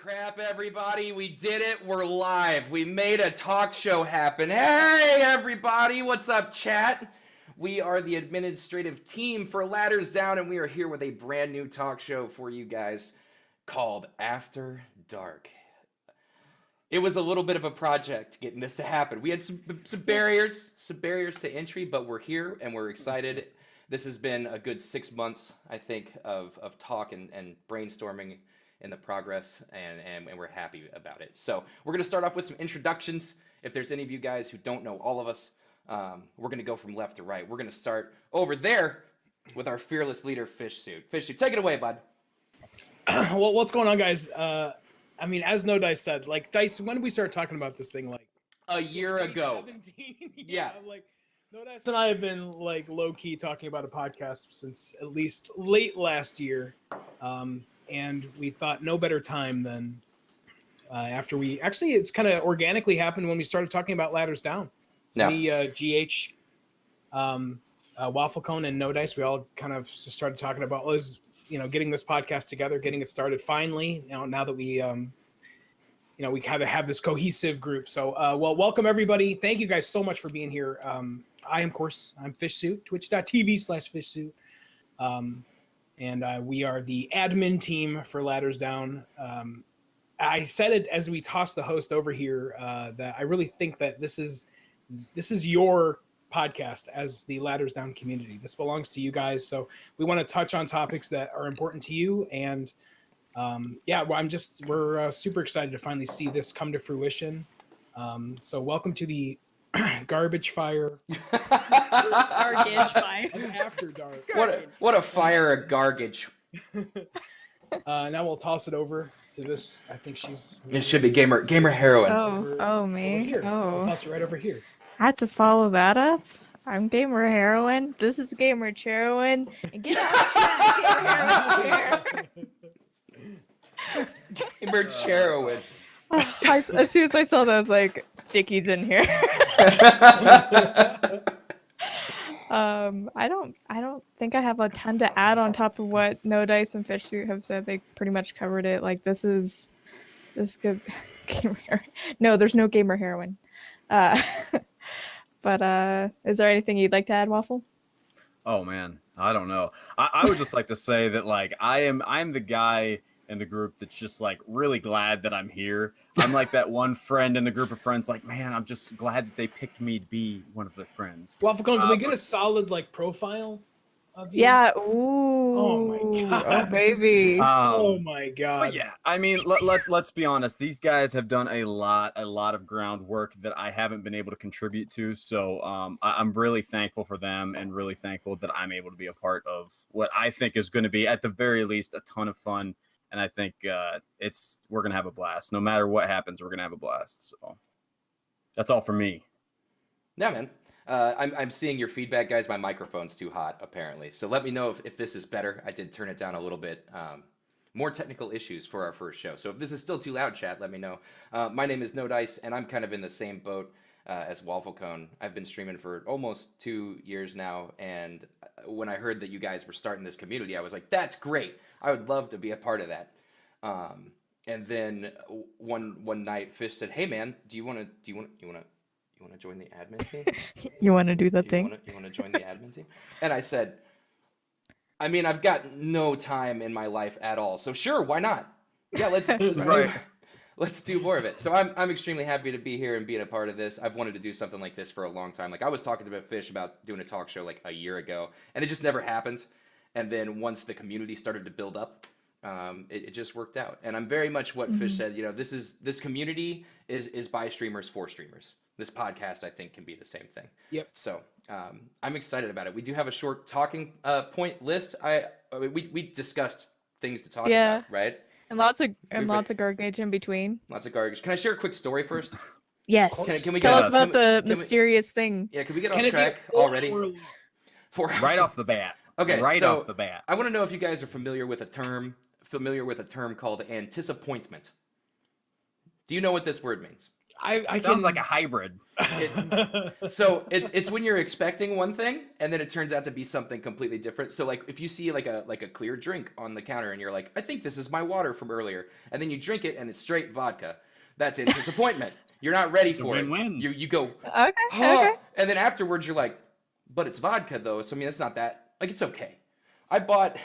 crap, everybody. We did it. We're live. We made a talk show happen. Hey, everybody. What's up, chat? We are the administrative team for Ladders Down, and we are here with a brand new talk show for you guys called After Dark. It was a little bit of a project getting this to happen. We had some barriers to entry, but we're here and we're excited. This has been a good 6 months, I think, of talk and brainstorming in the progress, and we're happy about it. So we're going to start off with some introductions. If there's any of you guys who don't know all of us, we're going to go from left to right. We're going to start over there with our fearless leader, Fish Suit. Fish Suit, take it away, bud. Well, what's going on, guys? I mean, as No Dice said, like, Dice, when did we start talking about this thing? Like a year ago. 2017? Yeah. Like, No Dice and I have been like low key talking about a podcast since at least late last year, and we thought no better time than after we actually it's kind of organically happened when we started talking about Ladders Down. So me, GH, Waffle Cone, and No Dice, we all kind of started talking about getting this podcast together, getting it started finally. Now that we we kind of have this cohesive group. So, welcome everybody. Thank you guys so much for being here. I'm Fish Suit, twitch.tv/Fish Suit. And we are the admin team for Ladders Down. I said it as we tossed the host over here that I really think that this is your podcast as the Ladders Down community. This belongs to you guys. So we want to touch on topics that are important to you. And we're super excited to finally see this come to fruition. So welcome to the garbage fire. Garbage fire. After dark. What a fire of garbage. Now we'll toss it over to this. I think It should be gamer heroine. Me. Here. Oh, I'll toss it right over here. I have to follow that up. I'm Gamer Heroine. This is Gamer Heroine. And get out of here. Gamer heroine. As soon as I saw those stickies in here. I don't think I have a ton to add on top of what No Dice and Fish Suit have said. They pretty much covered it. Like this is good. Gamer heroine. No, there's no Gamer Heroine. But is there anything you'd like to add, Waffle? Oh man, I don't know. I would just like to say that I'm the guy in the group that's just really glad that I'm here. I'm like that one friend in the group of friends, man, I'm just glad that they picked me to be one of their friends. Waffle Cone, can we get a solid profile of you? Yeah. Ooh. Oh my god. Oh baby. Oh my god. But yeah, I mean, let's be honest. These guys have done a lot of groundwork that I haven't been able to contribute to. So I'm really thankful for them and really thankful that I'm able to be a part of what I think is going to be, at the very least, a ton of fun. And I think we're going to have a blast. No matter what happens, we're going to have a blast. So that's all for me. Yeah, man. I'm seeing your feedback, guys. My microphone's too hot, apparently. So let me know if this is better. I did turn it down a little bit. More technical issues for our first show. So if this is still too loud, chat, let me know. My name is No Dice, and I'm kind of in the same boat as Waffle Cone. I've been streaming for almost 2 years now, and when I heard that you guys were starting this community, I was like, that's great. I would love to be a part of that. And then one night, Fish said, "Hey man, do you want to join the admin team? You want to do the thing? You want to join the admin team?" And I said, "I mean, I've got no time in my life at all, so sure, why not? Yeah, let's do more of it." So I'm extremely happy to be here and being a part of this. I've wanted to do something like this for a long time. I was talking to Fish about doing a talk show a year ago, and it just never happened. And then once the community started to build up, it just worked out. And I'm very much what Fish said. This community is by streamers for streamers. This podcast, I think, can be the same thing. Yep. So I'm excited about it. We do have a short talking point list. We discussed things to talk about, right? And lots of garbage in between. Lots of garbage. Can I share a quick story first? Yes. Can we tell us about the mysterious thing? Yeah. Can we get off track already? 4 hours. Right off the bat. Okay. Off the bat. I want to know if you guys are familiar with a term called anticippointment. Do you know what this word means? I Sounds can, like a hybrid. So it's when you're expecting one thing and then it turns out to be something completely different. So like if you see like a clear drink on the counter and you're like, I think this is my water from earlier, and then you drink it and it's straight vodka, that's a disappointment. You're not ready It's a for it. win-win. You go, Okay. huh, Okay. and then afterwards you're like, but it's vodka though. So I mean it's not that, like, it's okay. I bought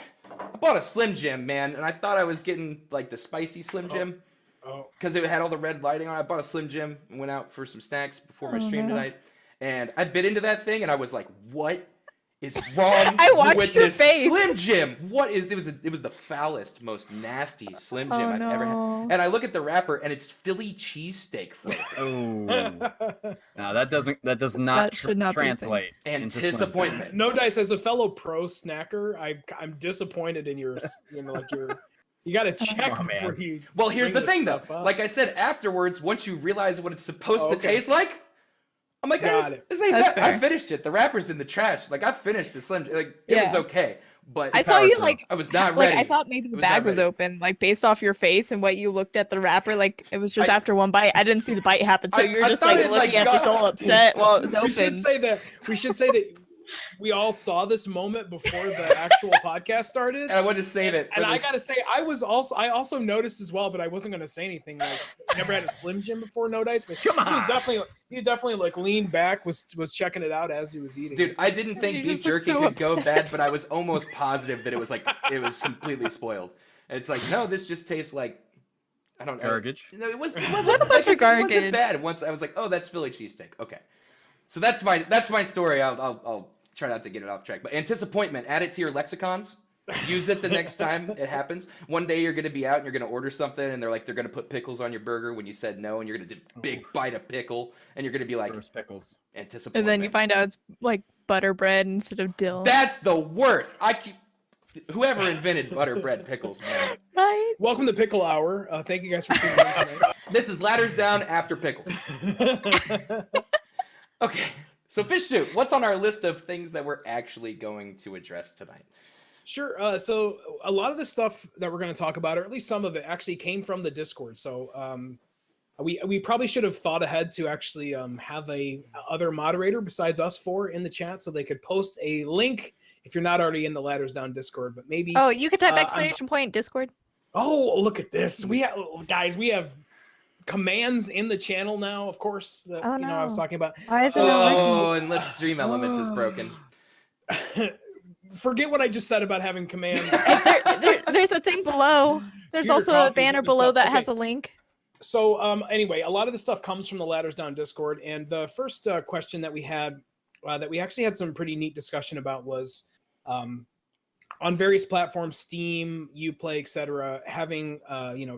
a Slim Jim, man, and I thought I was getting like the spicy Slim Jim. Oh. Because it had all the red lighting on it. I bought a Slim Jim and went out for some snacks before my stream tonight. And I bit into that thing and I was like, what is wrong I watched with your this face. Slim Jim? What is it was the foulest, most nasty Slim Jim I've ever had. no. And I look at the wrapper and it's Philly cheesesteak flavor. Oh, no, that does not That should not be a thing. translate. into Slim Jim. Disappointment. No Dice, as a fellow pro snacker, I'm disappointed in your, you got to check on, man. before you. Well, here's bring the this thing though. stuff up. Like I said, afterwards, once you realize what it's supposed to Okay. taste like, I'm like, Got this, it. this ain't That's bad. I fair. finished it. The wrapper's in the trash. Like I finished the Slim Jim. Like it was Yeah. okay. But I saw you through. like I was not like ready. I thought maybe the was bag not was ready. open, like based off your face and what you looked at the wrapper. Like it was just I- after one bite. I didn't see the bite happen, so I- you're I just thought like it, looking like, at this got- all upset while it was we should open. say that we all saw this moment before the actual podcast started. And I wanted to save it. And for I the- gotta say, I also noticed as well, but I wasn't gonna say anything. Like, I never had a Slim Jim before, No Dice, but Come on. he definitely like leaned back, was checking it out as he was eating. Dude, I didn't think You beef just look jerky so could go upset. bad, but I was almost positive that it was completely spoiled. And it's like, no, this just tastes like, I don't know. Garbage. No, it wasn't. What a Like, bunch of it wasn't garbage. bad. Once I was like, oh, that's Philly cheesesteak. Okay, so that's my story. I'll try not to get it off track. But Antisappointment, add it to your lexicons. Use it the next time it happens. One day you're gonna be out and you're gonna order something, and they're gonna put pickles on your burger when you said no, and you're gonna do a big bite of pickle, and you're gonna be like, First pickles. Antisappointment. And then you find out it's like butter bread instead of dill. That's the worst. Whoever invented butter bread pickles, man. Right? Welcome to Pickle Hour. Thank you guys for tuning in tonight. This is ladders down after pickles. Okay, so Fish Soup, what's on our list of things that we're actually going to address tonight? Sure. So a lot of the stuff that we're going to talk about, or at least some of it, actually came from the Discord. So we probably should have thought ahead to actually have a other moderator besides us four in the chat, so they could post a link if you're not already in the Ladders Down Discord. But maybe. Oh, you could type I'm- exclamation point Discord. Oh, look at this! We have guys. We have commands in the channel now. Of course, that Oh, I was no. talking about. Why is it not working? Oh, unless Stream Elements is broken. Forget what I just said about having commands. There's a thing below. There's Here's your also a coffee, banner get this below up. that Okay. has a link. So anyway, a lot of the stuff comes from the Ladders Down Discord, and the first question that we had, that we actually had some pretty neat discussion about, was on various platforms, Steam, Uplay, etc., having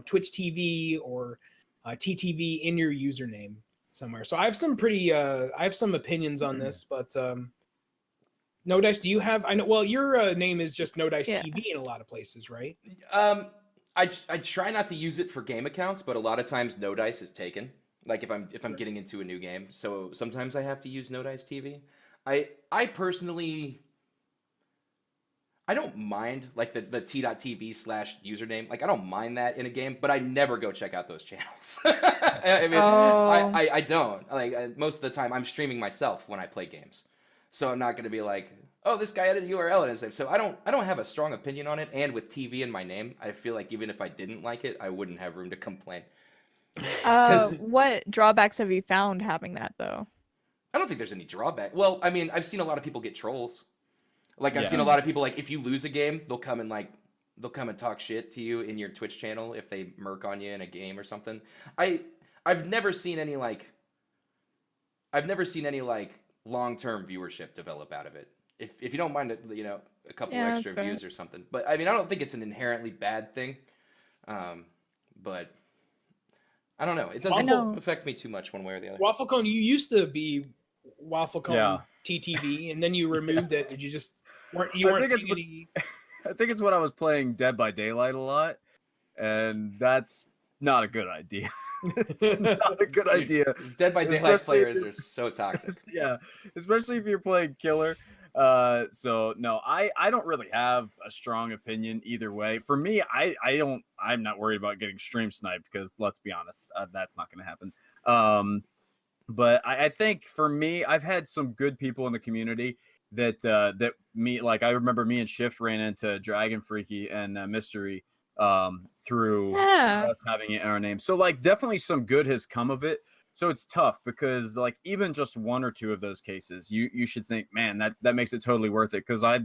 Twitch TV or TTV in your username somewhere. So I have some opinions on this, but No Dice, do you have? I know. Well, your name is just No Dice Yeah. TV in a lot of places, right? I try not to use it for game accounts, but a lot of times No Dice is taken. Like if I'm getting into a new game, so sometimes I have to use No Dice TV. I personally, I don't mind like the t.tv/username. Like I don't mind that in a game, but I never go check out those channels. I mean, Oh. I don't. Like most of the time, I'm streaming myself when I play games, so I'm not gonna be like, oh, this guy added a URL in his name. So I don't have a strong opinion on it. And with TV in my name, I feel like even if I didn't like it, I wouldn't have room to complain. 'Cause- What drawbacks have you found having that though? I don't think there's any drawback. Well, I mean, I've seen a lot of people get trolls. Like I've Yeah. seen a lot of people like if you lose a game, they'll come and talk shit to you in your Twitch channel if they murk on you in a game or something. I've never seen any like long-term viewership develop out of it. If you don't mind a couple Yeah, extra that's fair. views or something. But I mean, I don't think it's an inherently bad thing. But I don't know. It doesn't know. affect me too much one way or the other. Wafflecone, you used to be Wafflecone Yeah. TTV, and then you removed it. Did you just weren't I think seeing it's any? I think it's when I was playing Dead by Daylight a lot, and that's not a good idea. It's not a good idea. These Dead by Daylight Especially if players you're- are so toxic. Yeah, especially if you're playing killer. So no, I don't really have a strong opinion either way. For me, I'm not worried about getting stream sniped because let's be honest, that's not going to happen. But I think for me, I've had some good people in the community that me, like I remember me and Shift ran into Dragon Freaky and Mystery through Yeah. us having it in our name. So like definitely some good has come of it. So it's tough because like even just one or two of those cases, you should think, man, that makes it totally worth it because I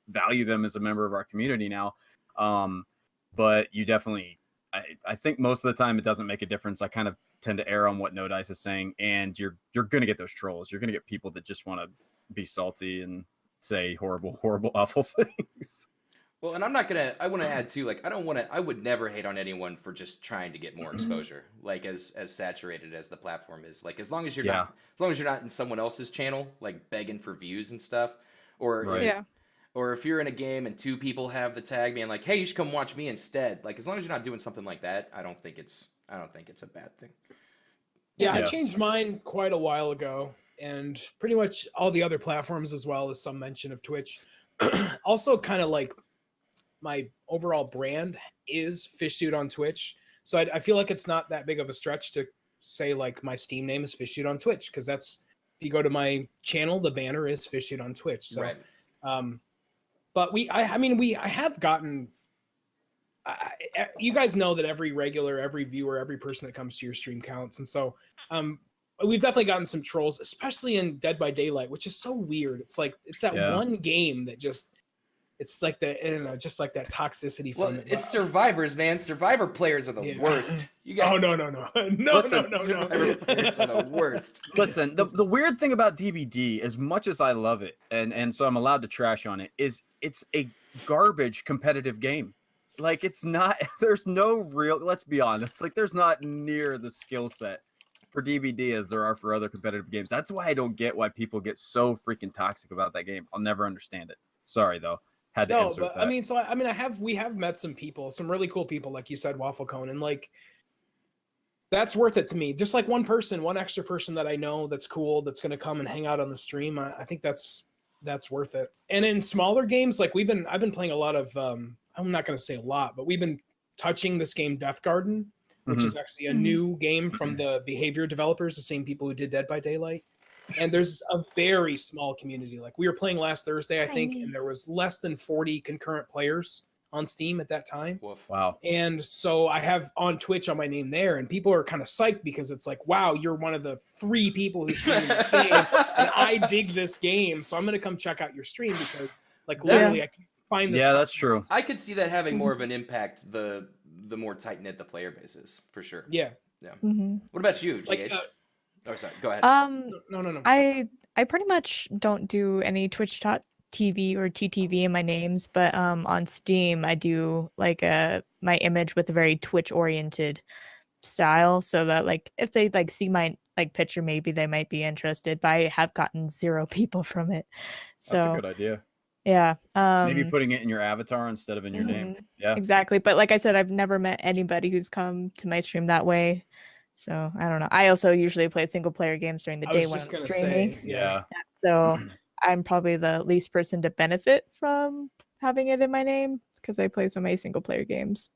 value them as a member of our community now. But you definitely, I think most of the time it doesn't make a difference. I kind of tend to err on what No Dice is saying, and you're gonna get those trolls. You're gonna get people that just want to be salty and say horrible, awful things. Well, and I want to add too, like, I would never hate on anyone for just trying to get more exposure, like as saturated as the platform is. Like, as long as you're not in someone else's channel, like begging for views and stuff, or Right. Yeah. or if you're in a game and two people have the tag being like, hey, you should come watch me instead. Like, as long as you're not doing something like that, I don't think it's a bad thing. Yeah, Yes. I changed mine quite a while ago, and pretty much all the other platforms as well as some mention of Twitch. Also, kind of like my overall brand is Fish Suit on Twitch, so I feel like it's not that big of a stretch to say like my Steam name is Fish Suit on Twitch because that's if you go to my channel, the banner is Fish Suit on Twitch. So, Right. but I have gotten. You guys know that every regular, every viewer, every person that comes to your stream counts, and so we've definitely gotten some trolls, especially in Dead by Daylight, which is so weird. It's like it's that one game that just it's like that, just like that toxicity from Well, it. it's survivors, man. Survivor players are the worst. You got no. Survivor players are the worst. Listen, the weird thing about DBD, as much as I love it, and so I'm allowed to trash on it, is it's a garbage competitive game. Like it's not. There's no real. Let's be honest. Like there's not near the skill set for DBD as there are for other competitive games. That's why I don't get why people get so freaking toxic about that game. I'll never understand it. Sorry though. Had to No, insert but that. we have met some people, some really cool people, like you said, Waffle Cone, and like that's worth it to me. Just like one extra person that I know that's cool, that's gonna come and hang out on the stream. I think that's worth it. And in smaller games, like I've been playing a lot of I'm not gonna say a lot, but we've been touching this game Death Garden, which is actually a new game from the Behavior developers, the same people who did Dead by Daylight. And there's a very small community. Like we were playing last Thursday, I think, and there was less than 40 concurrent players on Steam at that time. Woof. Wow. And so I have on Twitch on my name there, and people are kind of psyched because it's like, wow, you're one of the 3 people who stream this game, and I dig this game, so I'm gonna come check out your stream because, like, literally, I can find this. Yeah, that's true. I could see that having more of an impact the more tight knit the player base is, for sure. Yeah. What about you, GH? Like, oh, sorry. Go ahead. No. I pretty much don't do any Twitch.tv or TTV in my names, but on Steam I do like my image with a very Twitch oriented style, so that like if they like see my like picture, maybe they might be interested. But I have gotten 0 people from it. So That's a good idea. yeah. Maybe putting it in your avatar instead of in your name. Yeah. Exactly. But like I said, I've never met anybody who's come to my stream that way. So I don't know. I also usually play single player games during the day when I'm streaming. Yeah. So I'm probably the least person to benefit from having it in my name because I play so many single player games.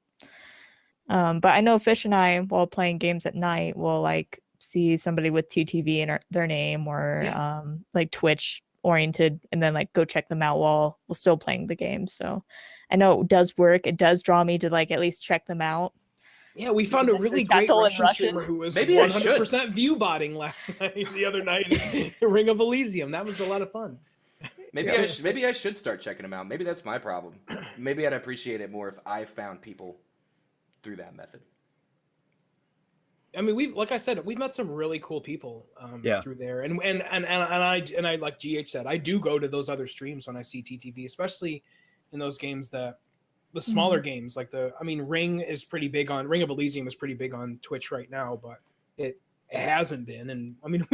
But I know Fish and I, while playing games at night, will like see somebody with TTV in their name or like Twitch oriented, and then like go check them out while we're still playing the game. So I know it does work. It does draw me to like at least check them out. Yeah, we found a really great Russian streamer who was 100% view botting the other night in Ring of Elysium. That was a lot of fun. Maybe I should start checking them out. Maybe that's my problem. Maybe I'd appreciate it more if I found people through that method. I mean, like I said, we've met some really cool people through there, and I like GH said, I do go to those other streams when I see TTV, especially in those games the smaller games like Ring of Elysium is pretty big on Twitch right now, but it hasn't been, and I mean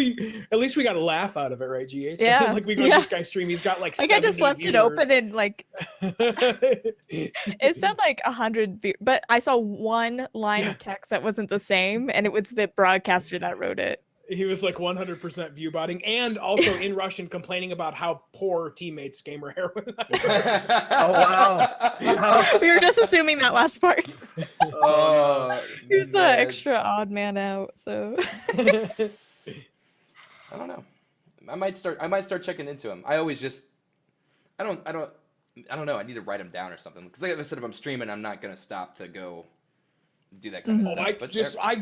at least we got a laugh out of it, right, GH? Yeah. Like we go to this guy's stream, he's got like I just left viewers. it open and like it said like 100 views, but I saw one line of text that wasn't the same, and it was the broadcaster that wrote it. He was like 100% view botting, and also in Russian complaining about how poor teammates Gamer Heroin. Oh wow. We were just assuming that last part. Oh, He's the man. extra odd man out. So I don't know. I might start checking into him. I always just I don't know. I need to write him down or something because like I said, if I'm streaming, I'm not gonna stop to go do that kind of stuff. But I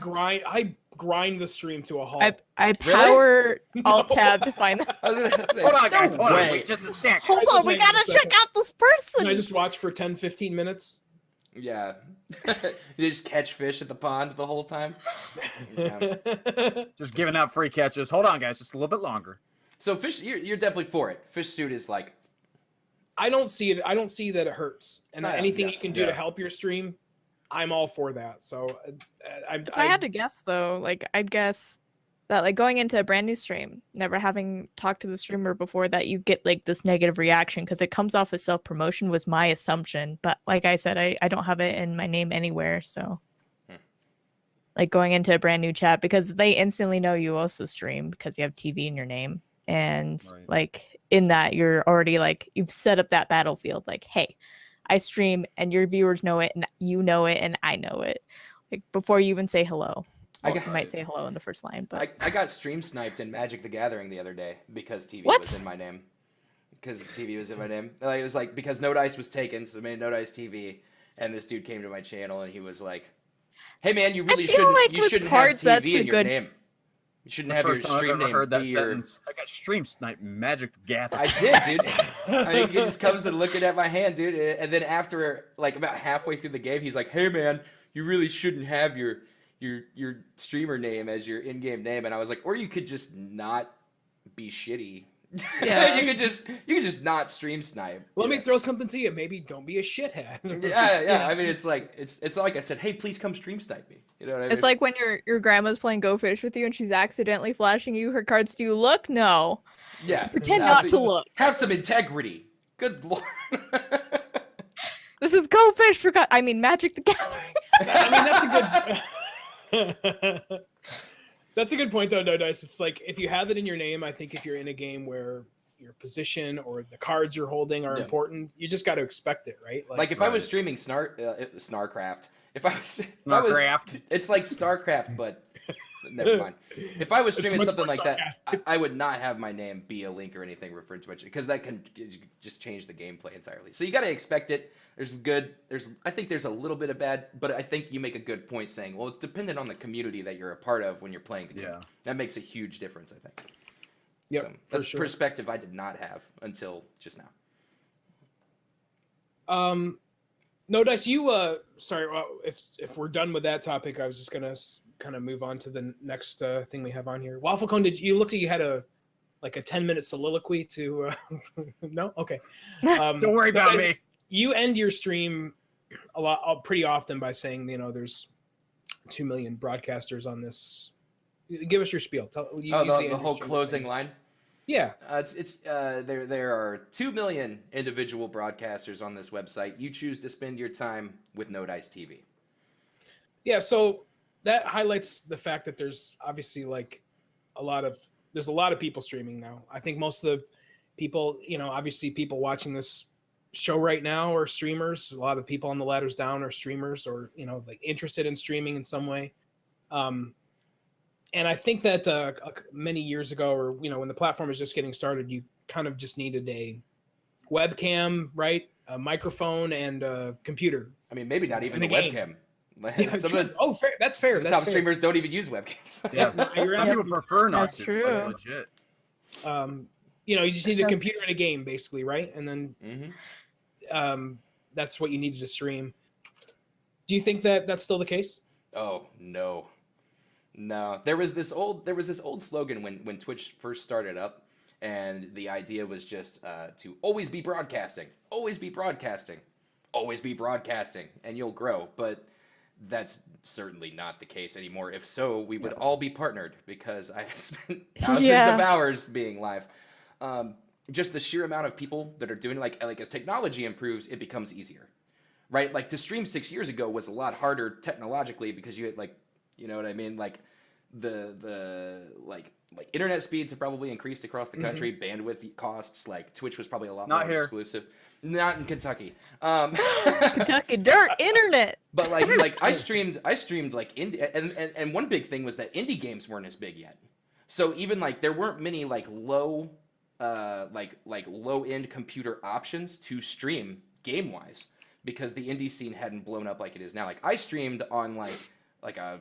grind the stream to a halt. I power alt tab to find that. I was gonna say, Hold on, guys. no Hold on. way. Wait, just a sec. Hold just on, we hang on a gotta check second. out this person. And I just watch for 10, 15 minutes. Yeah. You just catch fish at the pond the whole time. Yeah. Just giving out free catches. Hold on, guys. Just a little bit longer. So fish, you're definitely for it. Fish suit is like I don't see it. I don't see that it hurts. And Yeah, anything yeah, you can do to help your stream, I'm all for that. So If I had to guess though, like I'd guess that like going into a brand new stream, never having talked to the streamer before, that you get like this negative reaction because it comes off as self-promotion was my assumption. But like I said, I don't have it in my name anywhere. So like going into a brand new chat because they instantly know you also stream because you have TV in your name. And Right. like in that you're already like you've set up that battlefield like, hey, I stream and your viewers know it and you know it and I know it. Like before you even say hello. Well, you might say hello in the first line, but I got stream sniped in Magic the Gathering the other day because TV What? was in my name. Because TV was in my name. Like, it was like because No Dice was taken, so I made No Dice TV, and this dude came to my channel and he was like, "Hey man, you really feel shouldn't like you with shouldn't cards, have that's TV a in your good- name. You shouldn't The have your first time I've stream ever name heard that be your." sentence. I got stream snipe Magic the Gathering. I did, dude. I mean, he just comes and looking at my hand, dude, and then after like about halfway through the game, he's like, "Hey man, you really shouldn't have your streamer name as your in-game name," and I was like, "Or you could just not be shitty. Yeah. you could just not stream snipe." let me throw something to you. Maybe don't be a shithead. Yeah. I mean, it's like it's not like I said, "Hey, please come stream snipe me." You know what I mean? it's like when your grandma's playing Go Fish with you and she's accidentally flashing you her cards. Do you look? No. yeah, Pretend Nah, not but to look. Have some integrity. Good lord. This is Go Fish for God. I mean Magic the Gathering. I mean, that's a good. That's a good point, though. No Dice. It's like if you have it in your name, I think if you're in a game where your position or the cards you're holding are Yeah. important, you just got to expect it, right? Like if I was Right. streaming Snarcraft, if I was Snarcraft. it's like StarCraft, but never mind. If I was It's streaming much something more like that, sarcastic. I would not have my name be a link or anything referred to it because that can just change the gameplay entirely. So you got to expect it. I think there's a little bit of bad, but I think you make a good point saying, well, it's dependent on the community that you're a part of when you're playing the game. Yeah. That makes a huge difference, I think. Yep, So for that's sure. perspective I did not have until just now. No Dice. You sorry. Well, if we're done with that topic, I was just gonna kind of move on to the next thing we have on here. Waffle Cone, did you look like you had a 10-minute soliloquy to? No, okay. Don't worry No about Dice, me. You end your stream pretty often by saying, there's 2 million broadcasters on this. Give us your spiel. You Oh, usually the end your whole stream closing saying- line. Yeah. There are 2 million individual broadcasters on this website. You choose to spend your time with No Dice TV. Yeah, so that highlights the fact that there's obviously there's a lot of people streaming now. I think most of the people, obviously people watching this show right now are streamers. A lot of people on the ladders down are streamers or, like interested in streaming in some way. And I think that many years ago or, when the platform was just getting started, you kind of just needed a webcam, right? A microphone and a computer. I mean, maybe not even And the a game. webcam. Yeah, Some true. of the, Oh, fair. That's fair. some That's top fair. streamers don't even use webcams. Yeah. No, you're Some people absolutely prefer not That's to. true. Like, legit. you just need a That's- computer and a game, basically, right? And then hmm that's what you needed to stream. Do you think that that's still the case? Oh no. There was this old slogan when Twitch first started up, and the idea was just to always be broadcasting, always be broadcasting, always be broadcasting, and you'll grow. But that's certainly not the case anymore. If so, we would all be partnered because I've spent thousands Yeah. of hours being live. Just the sheer amount of people that are doing like as technology improves, it becomes easier, right? Like to stream 6 years ago was a lot harder technologically because you had you know what I mean? Like the like internet speeds have probably increased across the country. Bandwidth costs, like Twitch was probably a lot Not more here. exclusive. Not in Kentucky. Kentucky dirt internet. But like I streamed like indie, and one big thing was that indie games weren't as big yet. So even like there weren't many like low low end computer options to stream game wise, because the indie scene hadn't blown up like it is now. Like I streamed on like a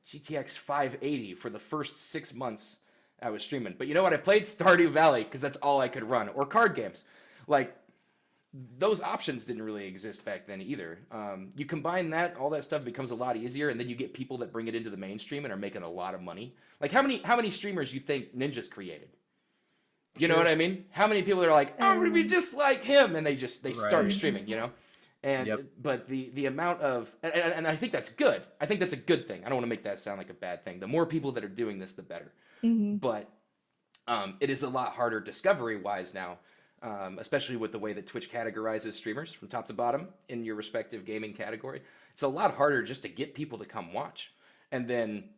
GTX 580 for the first 6 months I was streaming. But you know what? I played Stardew Valley because that's all I could run, or card games. Like those options didn't really exist back then either. You combine that, all that stuff becomes a lot easier, and then you get people that bring it into the mainstream and are making a lot of money. Like how many streamers you think Ninja's created? You know what I mean? How many people are like, I'm gonna be just like him, and they start streaming, you know? And but the amount of and I think that's good. I think that's a good thing. I don't want to make that sound like a bad thing. The more people that are doing this, the better. But it is a lot harder discovery wise now, especially with the way that Twitch categorizes streamers from top to bottom in your respective gaming category. It's a lot harder just to get people to come watch, and then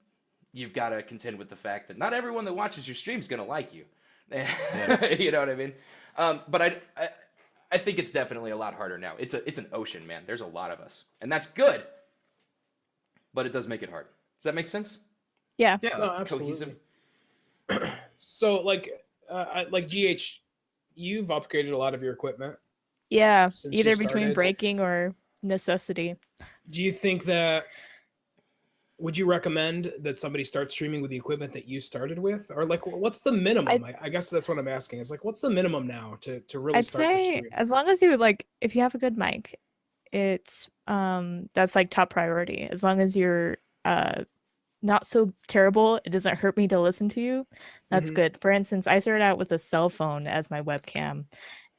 you've got to contend with the fact that not everyone that watches your stream is gonna like you. You know what I mean? But I think it's definitely a lot harder now. It's an ocean, man. There's a lot of us, and that's good. But it does make it hard. Does that make sense? Yeah. No, absolutely. Cohesive. So like GH, you've upgraded a lot of your equipment. Yeah. Since Either you between started. breaking or necessity. Do you think that, would you recommend that somebody start streaming with the equipment that you started with? Or like, what's the minimum? I guess that's what I'm asking. Is like, what's the minimum now to really I'd start the say stream? as long as you like, if you have a good mic, it's that's like top priority. As long as you're not so terrible, it doesn't hurt me to listen to you. That's good. For instance, I started out with a cell phone as my webcam,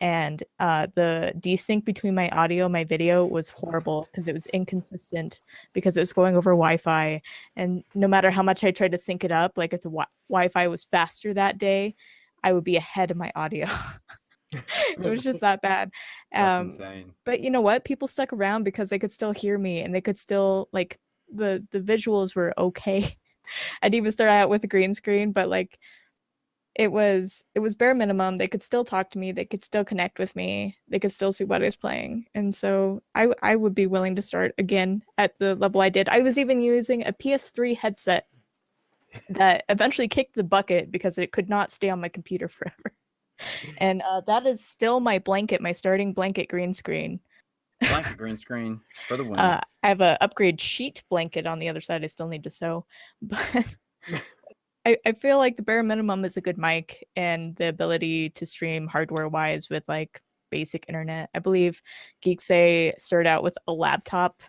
and the desync between my audio and my video was horrible because it was inconsistent, because it was going over Wi-Fi, and no matter how much I tried to sync it up, like if the Wi-Fi was faster that day, I would be ahead of my audio. It was just that bad. That's insane. But you know what? People stuck around because they could still hear me, and they could still like the visuals were okay. I'd even start out with a green screen, but like it was bare minimum. They could still talk to me, they could still connect with me, they could still see what I was playing. And so I would be willing to start again at the level I did. I was even using a PS3 headset that eventually kicked the bucket because it could not stay on my computer forever. And that is still my blanket, my starting blanket green screen. Blanket green screen for the win. I have a upgrade sheet blanket on the other side I still need to sew. But I feel like the bare minimum is a good mic and the ability to stream hardware-wise with like basic internet. I believe Geeksay started out with a laptop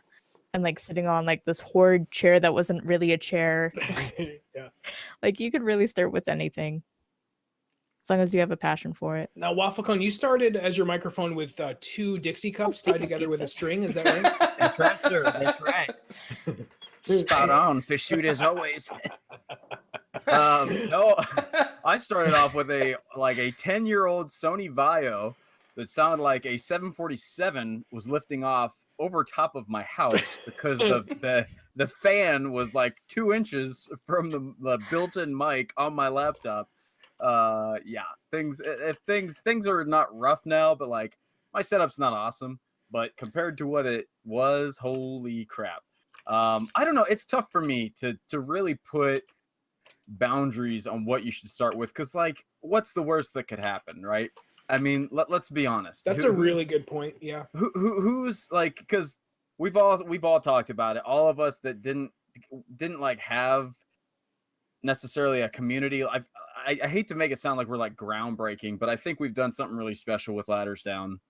and like sitting on like this hoard chair that wasn't really a chair. Yeah. Like you could really start with anything, as long as you have a passion for it. Now, Wafflecone, you started as your microphone with 2 Dixie cups tied together with a string. Is that right? That's right, sir. That's right. Spot on. Fish shoot as always. No, I started off with a 10-year-old Sony Vaio that sounded like a 747 was lifting off over top of my house because the fan was like 2 inches from the built-in mic on my laptop. Things are not rough now, but like my setup's not awesome, but compared to what it was, holy crap. I don't know, it's tough for me to really put boundaries on what you should start with, because like what's the worst that could happen, right? I mean, let's be honest. That's a really good point. Yeah. Who's like, because we've all talked about it, all of us that didn't like have necessarily a community. I hate to make it sound like we're like groundbreaking, but I think we've done something really special with Ladders Down,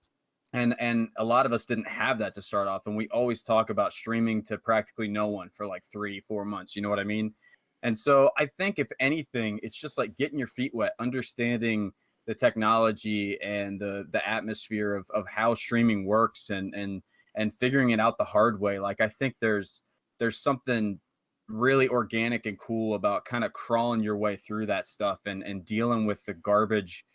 and a lot of us didn't have that to start off, and we always talk about streaming to practically no one for like 3-4 months, you know what I mean? And so I think if anything, it's just like getting your feet wet, understanding the technology and the atmosphere of how streaming works, and figuring it out the hard way. Like I think there's something really organic and cool about kind of crawling your way through that stuff and dealing with the garbage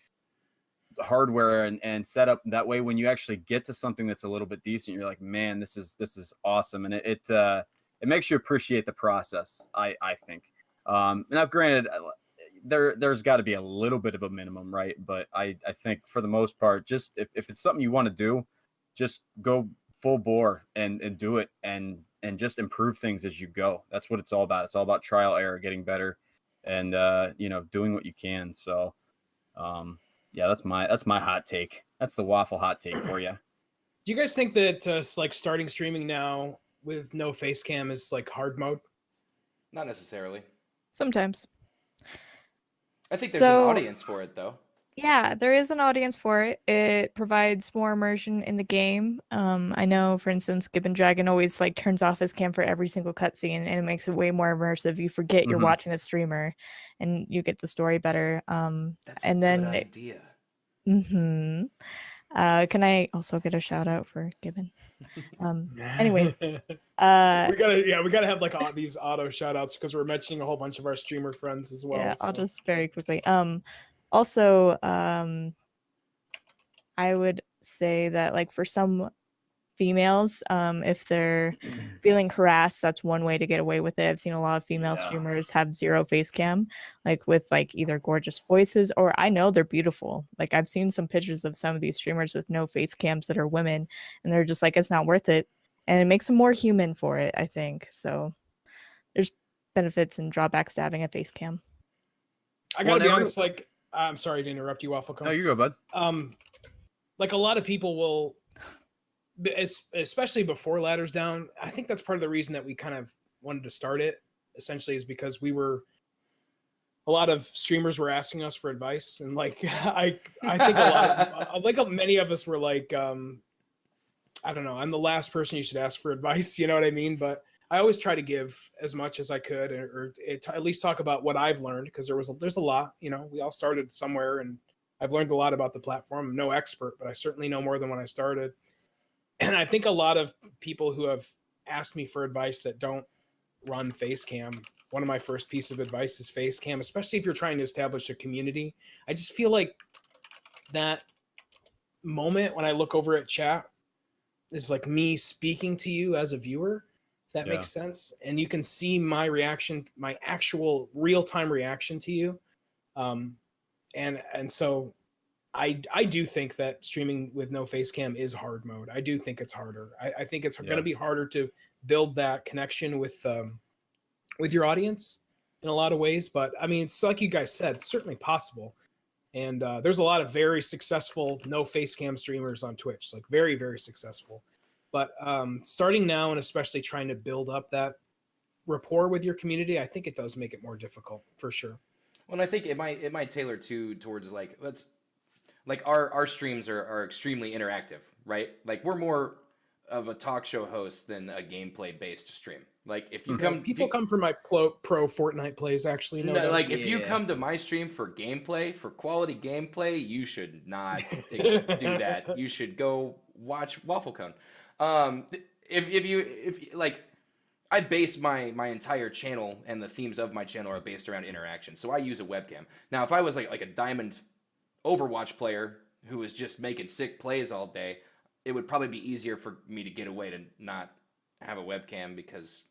hardware and setup. That way, when you actually get to something that's a little bit decent, you're like, man, this is awesome. And it makes you appreciate the process, I think. Now, granted, there's got to be a little bit of a minimum, right? But I think for the most part, just if it's something you want to do, just go full bore and do it and just improve things as you go. That's what it's all about. It's all about trial, error, getting better, and doing what you can. So yeah, that's my hot take. That's the waffle hot take for you. Do you guys think that like starting streaming now with no face cam is like hard mode? Not necessarily. Sometimes. I think there's an audience for it, though. Yeah, there is an audience for it. It provides more immersion in the game. I know, for instance, Gibbon Dragon always like turns off his cam for every single cutscene, and it makes it way more immersive. You forget you're watching a streamer, and you get the story better. That's and a then good idea. Can I also get a shout out for Gibbon? Anyways, we gotta have like these auto shout outs because we're mentioning a whole bunch of our streamer friends as well. Yeah, so. I'll just very quickly. Also, I would say that like for some females, if they're feeling harassed, that's one way to get away with it. I've seen a lot of female streamers have zero face cam, like with like either gorgeous voices or I know they're beautiful. Like I've seen some pictures of some of these streamers with no face cams that are women, and they're just like, it's not worth it. And it makes them more human for it, I think. So there's benefits and drawbacks to having a face cam. I gotta be honest, like, I'm sorry to interrupt you, Waffle Cone. No, you go, bud. Like a lot of people will, especially before Ladders Down, I think that's part of the reason that we kind of wanted to start it, essentially, is because a lot of streamers were asking us for advice. And like, I think many of us were like, I don't know, I'm the last person you should ask for advice. You know what I mean? But I always try to give as much as I could, or at least talk about what I've learned, because there's a lot. We all started somewhere, and I've learned a lot about the platform. I'm no expert, but I certainly know more than when I started. And I think a lot of people who have asked me for advice that don't run Facecam, one of my first pieces of advice is Facecam, especially if you're trying to establish a community. I just feel like that moment when I look over at chat is like me speaking to you as a viewer. That makes sense. And you can see my reaction, my actual real-time reaction to you. And so I do think that streaming with no face cam is hard mode. I do think it's harder. I think it's going to be harder to build that connection with your audience in a lot of ways. But I mean, it's like you guys said, it's certainly possible. And there's a lot of very successful no face cam streamers on Twitch, like very, very successful. But starting now and especially trying to build up that rapport with your community, I think it does make it more difficult for sure. Well, and I think it might tailor towards like our streams are extremely interactive, right? Like we're more of a talk show host than a gameplay based stream. Like if you come from my pro Fortnite plays, actually, if you come to my stream for gameplay, for quality gameplay, you should not do that. You should go watch Waffle Cone. If like, I base my entire channel and the themes of my channel are based around interaction. So I use a webcam. Now, if I was like a diamond Overwatch player who was just making sick plays all day, it would probably be easier for me to get away to not have a webcam because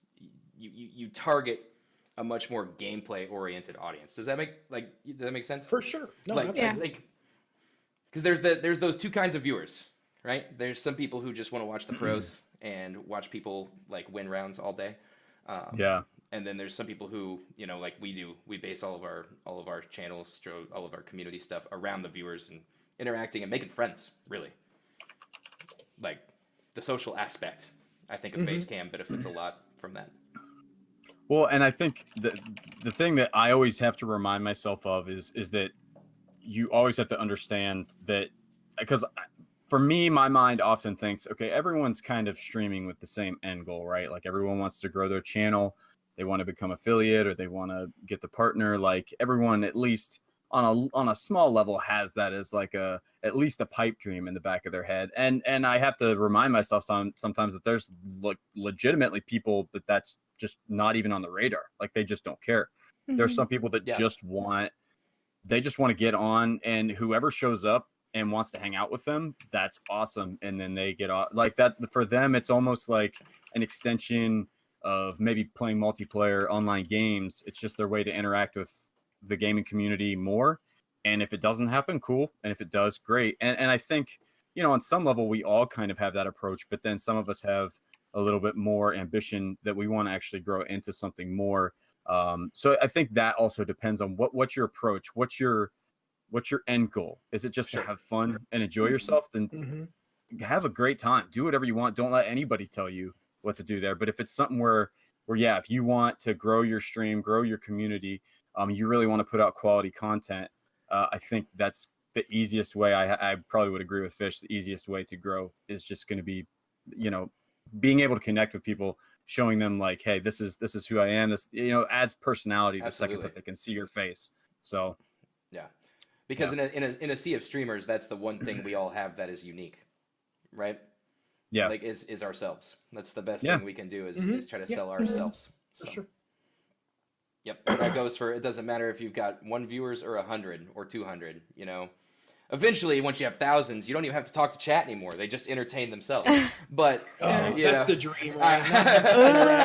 you target a much more gameplay oriented audience. Does that make sense? For sure. No, because there's those two kinds of viewers. Right? There's some people who just want to watch the pros and watch people like win rounds all day. And then there's some people who, like we do, we base all of our channels, all of our community stuff around the viewers and interacting and making friends, really. Like the social aspect, I think of Facecam benefits a lot from that. Well, and I think the thing that I always have to remind myself of is that you always have to understand that, because for me, my mind often thinks, okay, everyone's kind of streaming with the same end goal, right? Like everyone wants to grow their channel. They want to become affiliate or they want to get the partner. Like everyone, at least on a small level, has that as like at least a pipe dream in the back of their head. And I have to remind myself sometimes that there's legitimately people that's just not even on the radar. Like they just don't care. There's some people that just want to get on, and whoever shows up and wants to hang out with them, that's awesome. And then they get off like that. For them, it's almost like an extension of maybe playing multiplayer online games. It's just their way to interact with the gaming community more. And if it doesn't happen, cool. And if it does, great. And I think, on some level, we all kind of have that approach, but then some of us have a little bit more ambition that we want to actually grow into something more. So I think that also depends on what's your approach, what's your end goal. Is it just to have fun and enjoy yourself? Then have a great time, do whatever you want. Don't let anybody tell you what to do there. But if it's something where yeah, if you want to grow your stream, grow your community, you really want to put out quality content, I think that's the easiest way. I probably would agree with Fish. The easiest way to grow is just going to be, being able to connect with people, showing them like, hey, this is who I am. This, adds personality the second that they can see your face. So yeah, because in a sea of streamers, that's the one thing we all have that is unique, right? Yeah, like is ourselves. That's the best thing we can do is try to sell ourselves. So. For sure. Yep, and that goes for, it doesn't matter if you've got 1 viewers or 100 or 200. Eventually, once you have thousands, you don't even have to talk to chat anymore. They just entertain themselves. But that's the dream. Right?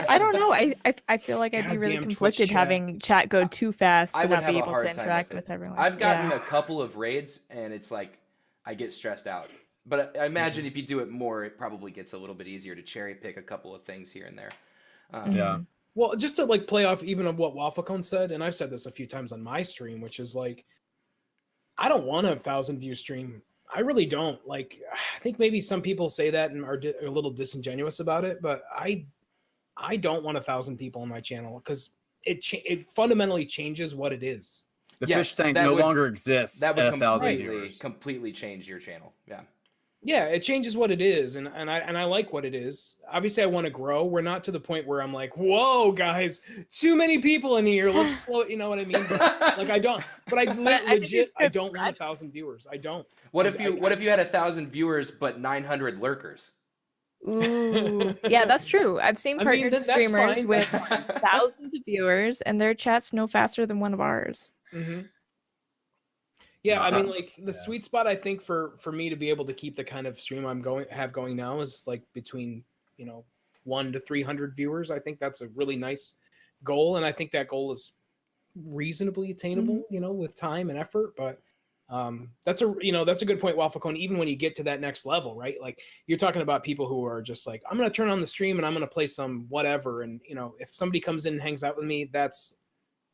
I don't know. I feel like I'd be really Goddamn conflicted Twitch having chat go too fast I to would not have be a able hard to time interact with it. with everyone. I've gotten a couple of raids, and it's like I get stressed out. But I imagine if you do it more, it probably gets a little bit easier to cherry pick a couple of things here and there. yeah. Well, just to like play off even of what Wafflecone said, and I've said this a few times on my stream, which is like, I don't want a 1,000 view stream. I really don't. Like, I think maybe some people say that and are a little disingenuous about it, but I don't want 1,000 people on my channel because it fundamentally changes what it is. The fish tank no longer exists. That would at 1,000 viewers. completely change your channel. Yeah. Yeah, it changes what it is, and I like what it is. Obviously, I want to grow. We're not to the point where I'm like, whoa, guys, too many people in here. Let's slow. You know what I mean? But, like I don't. But I legit, I don't want 1,000 viewers. I don't. What if you had 1,000 viewers but 900 lurkers? Ooh, yeah, that's true. I've seen partnered streamers with thousands of viewers, and their chat's no faster than one of ours. Mm-hmm. Yeah, I mean, like the sweet spot, I think for me to be able to keep the kind of stream I'm going now is like between 1 to 300 viewers. I think that's a really nice goal, and I think that goal is reasonably attainable, with time and effort. But that's a good point, Wafflecone. Even when you get to that next level, right? Like you're talking about people who are just like, I'm gonna turn on the stream and I'm gonna play some whatever, and if somebody comes in and hangs out with me,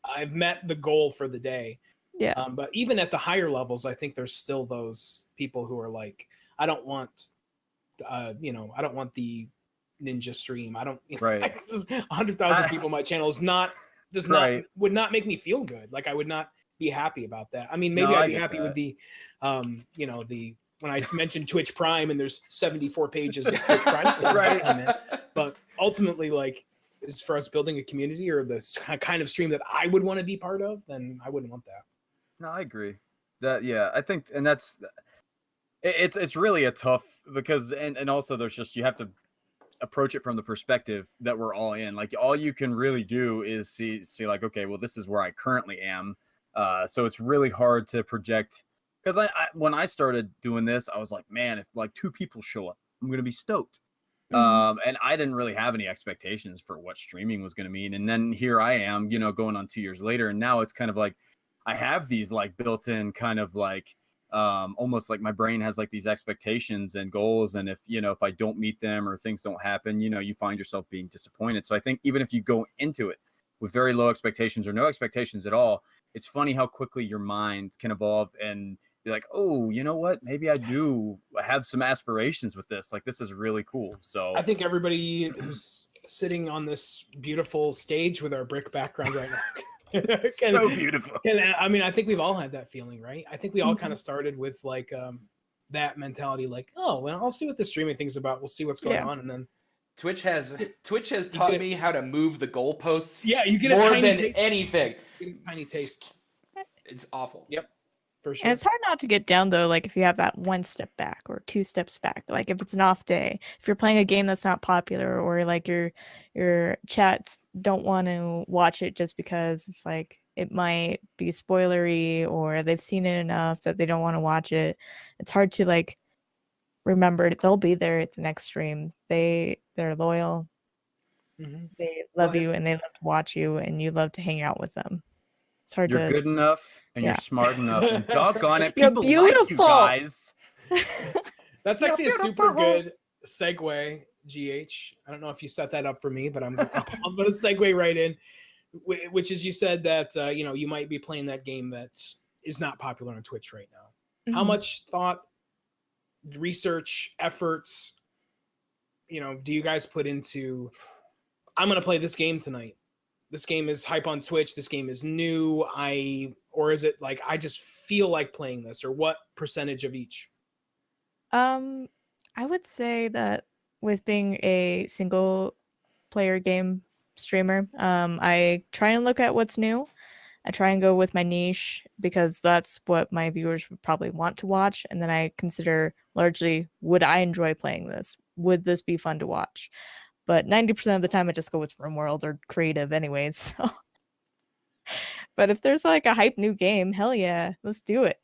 I've met the goal for the day. Yeah. But even at the higher levels, I think there's still those people who are like, I don't want, I don't want the ninja stream. I don't, right. 100,000 people on my channel would not make me feel good. Like I would not be happy about that. I mean, maybe I'd be happy with the, when I mentioned Twitch Prime and there's 74 pages of Twitch Prime subs that come in. But ultimately, like, as far as building a community or this kind of stream that I would want to be part of, then I wouldn't want that. No, I agree. I think, and it's really a tough, because and also there's just, you have to approach it from the perspective that we're all in. Like all you can really do is see like, okay, well, this is where I currently am. So it's really hard to project, because I when I started doing this, I was like, man, if like 2 people show up, I'm gonna be stoked. And I didn't really have any expectations for what streaming was going to mean. And then here I am, going on 2 years later. And now it's kind of like, I have these like built-in kind of like, almost like my brain has like these expectations and goals. And if I don't meet them or things don't happen, you find yourself being disappointed. So I think even if you go into it with very low expectations or no expectations at all, it's funny how quickly your mind can evolve and be like, oh, you know what? Maybe I do have some aspirations with this. Like, this is really cool. So I think everybody who's sitting on this beautiful stage with our brick background right now. So beautiful. I mean, I think we've all had that feeling, right? I think we all kind of started with like that mentality, like, oh, well, I'll see what the streaming thing's about. We'll see what's going on, and then Twitch has taught me how to move the goalposts. Yeah, you get more a tiny than taste. anything. You get a tiny taste. It's awful. Yep. For sure. And it's hard not to get down though, like if you have that 1 step back or 2 steps back, like if it's an off day, if you're playing a game that's not popular, or like your chats don't want to watch it just because it's like it might be spoilery or they've seen it enough that they don't want to watch it. It's hard to like remember they'll be there at the next stream. They're loyal. Mhm. They love Well, you and they love to watch you, and you love to hang out with them. It's hard You're to. good enough and Yeah. you're smart enough, and doggone it, You're people like you beautiful. guys. That's You're actually a super beautiful. good segue, GH. I don't know if you set that up for me, but I'm going to segue right in, which is you said that, you might be playing that game that is not popular on Twitch right now. How Mhm. much thought, research, efforts, do you guys put into, I'm going to play this game tonight. This game is hype on Twitch. This game is new. Or is it like, I just feel like playing this, or what percentage of each? I would say that with being a single player game streamer, I try and look at what's new. I try and go with my niche because that's what my viewers would probably want to watch. And then I consider largely, would I enjoy playing this? Would this be fun to watch? But 90% of the time, I just go with RimWorld or creative anyways. So. But if there's like a hype new game, hell yeah, let's do it.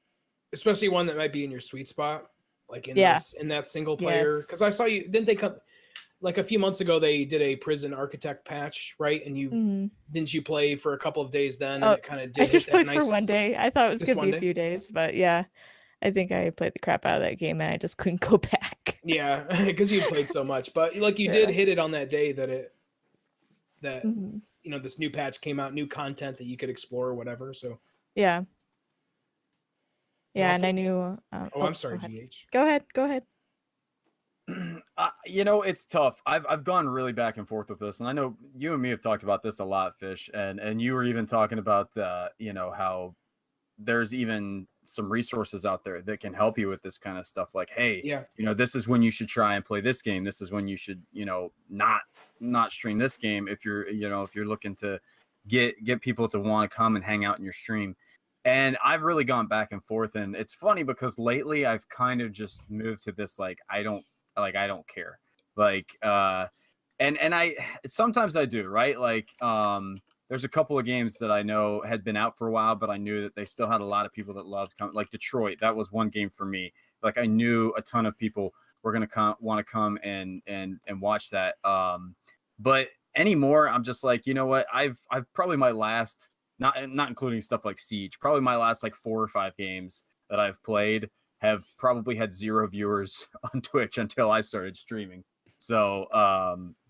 Especially one that might be in your sweet spot, like in Yeah. in that single player. Yes. Because I saw you, didn't they come like a few months ago? They did a prison architect patch, right? And didn't you play for a couple of days then? And Oh, it kind of did. I just hit that played for one day. I thought it was just gonna one be a day? few days, but yeah, I think I played the crap out of that game and I just couldn't go back. Yeah, because you played so much, but like you did hit it on that day that Mhm. This new patch came out, new content that you could explore or whatever. So Yeah. Yeah, and I Waffle? knew. I'm sorry, go ahead. GH. Go ahead. Go ahead. It's tough. I've gone really back and forth with this, and I know you and me have talked about this a lot, Fish, and you were even talking about how there's even some resources out there that can help you with this kind of stuff. Like, hey, Yeah. this is when you should try and play this game. This is when you should, not stream this game if you're looking to get people to want to come and hang out in your stream. And I've really gone back and forth, and it's funny because lately I've kind of just moved to this I don't care. And I sometimes I do, right? There's a couple of games that I know had been out for a while, but I knew that they still had a lot of people that loved coming. Like Detroit, that was one game for me. Like I knew a ton of people were gonna want to come and watch that. But anymore, I'm just like, you know what? I've probably my last, not including stuff like Siege, probably my last 4 or 5 games that I've played have probably had 0 viewers on Twitch until I started streaming. So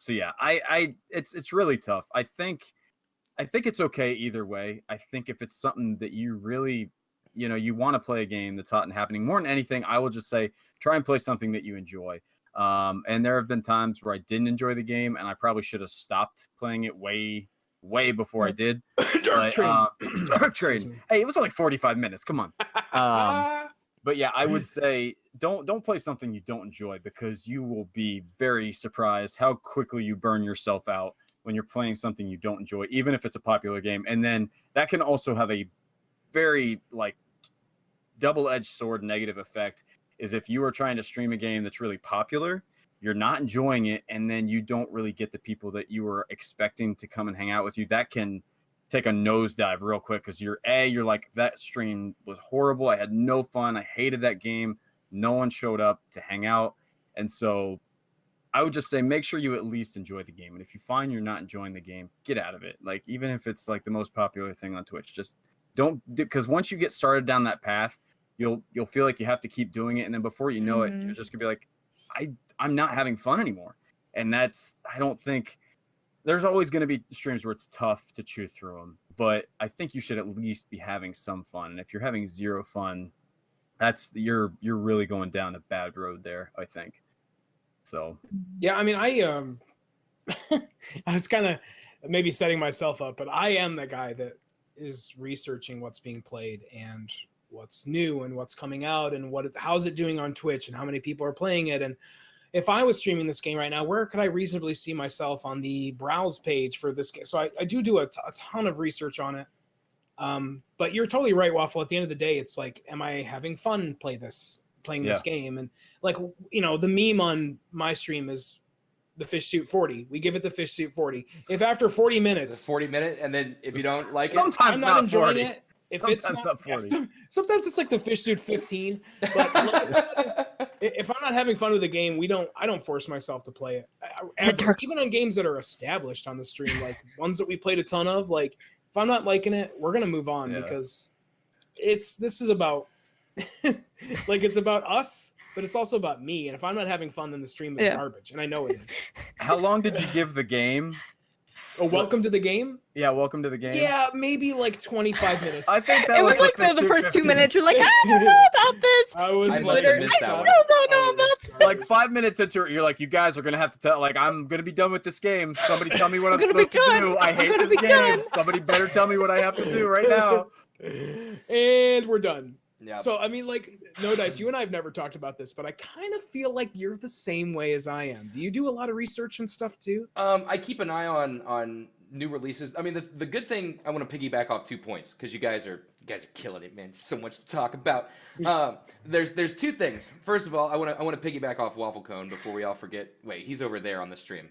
yeah, it's really tough. I think it's okay either way. I think if it's something that you really, you want to play a game that's hot and happening, more than anything, I will just say try and play something that you enjoy. And there have been times where I didn't enjoy the game, and I probably should have stopped playing it way before I did. Dark Train. Dark Train. Hey, it was only 45 minutes. Come on. But yeah, I would say don't play something you don't enjoy, because you will be very surprised how quickly you burn yourself out when you're playing something you don't enjoy, even if it's a popular game. And then that can also have a very double-edged sword negative effect, is if you are trying to stream a game that's really popular, you're not enjoying it, and then you don't really get the people that you were expecting to come and hang out with you. That can take a nosedive real quick, because you're like, that stream was horrible. I had no fun. I hated that game. No one showed up to hang out. And so I would just say, make sure you at least enjoy the game. And if you find you're not enjoying the game, get out of it. Even if it's the most popular thing on Twitch, just don't, because once you get started down that path, you'll feel like you have to keep doing it. And then before you know it, you're just gonna be like, I'm not having fun anymore. And I don't think, there's always going to be streams where it's tough to chew through them, but I think you should at least be having some fun. And if you're having 0 fun, you're really going down a bad road there, I think. So yeah, I mean, I was kind of maybe setting myself up, but I am the guy that is researching what's being played and what's new and what's coming out and how's it doing on Twitch and how many people are playing it. And if I was streaming this game right now, where could I reasonably see myself on the browse page for this game? So I do a ton of research on it. But you're totally right, Waffle. At the end of the day, it's like, am I having fun playing this game? And the meme on my stream is the fish suit 40. We give it the fish suit 40. If after 40 minutes, 40 minute, and then if you don't like sometimes I'm not enjoying 40. it. if Sometimes it's not not 40. sometimes it's like the fish suit 15. But like, if I'm not having fun with the game, I don't force myself to play it. Ever. Even on games that are established on the stream, like ones that we played a ton of, like if I'm not liking it, we're gonna move on because this is about like it's about us, but it's also about me. And if I'm not having fun, then the stream is garbage, and I know it is. How long did you give the game? Oh, welcome to the game. Yeah, welcome to the game. Yeah, maybe like 25 minutes. I think that It was like Fish the Suit first 2 15. minutes. You're like, I don't know about this. I was I like, must have missed that one. I still don't know about this. Like 5 minutes into it, you're like, you guys are gonna have to tell. Like, I'm gonna be done with this game. Somebody tell me what I'm I'm gonna supposed be to done. do. I I'm hate gonna this be game. done. Somebody better tell me what I have to do right now. And we're done. Yeah. So I mean, like, No Dice, you and I have never talked about this, but I kind of feel like you're the same way as I am. Do you do a lot of research and stuff too? I keep an eye on new releases. I mean, the good thing, I want to piggyback off 2 points because you guys are killing it, man. So much to talk about. There's 2 things. First of all, I want to piggyback off Waffle Cone before we all forget. Wait, he's over there on the stream.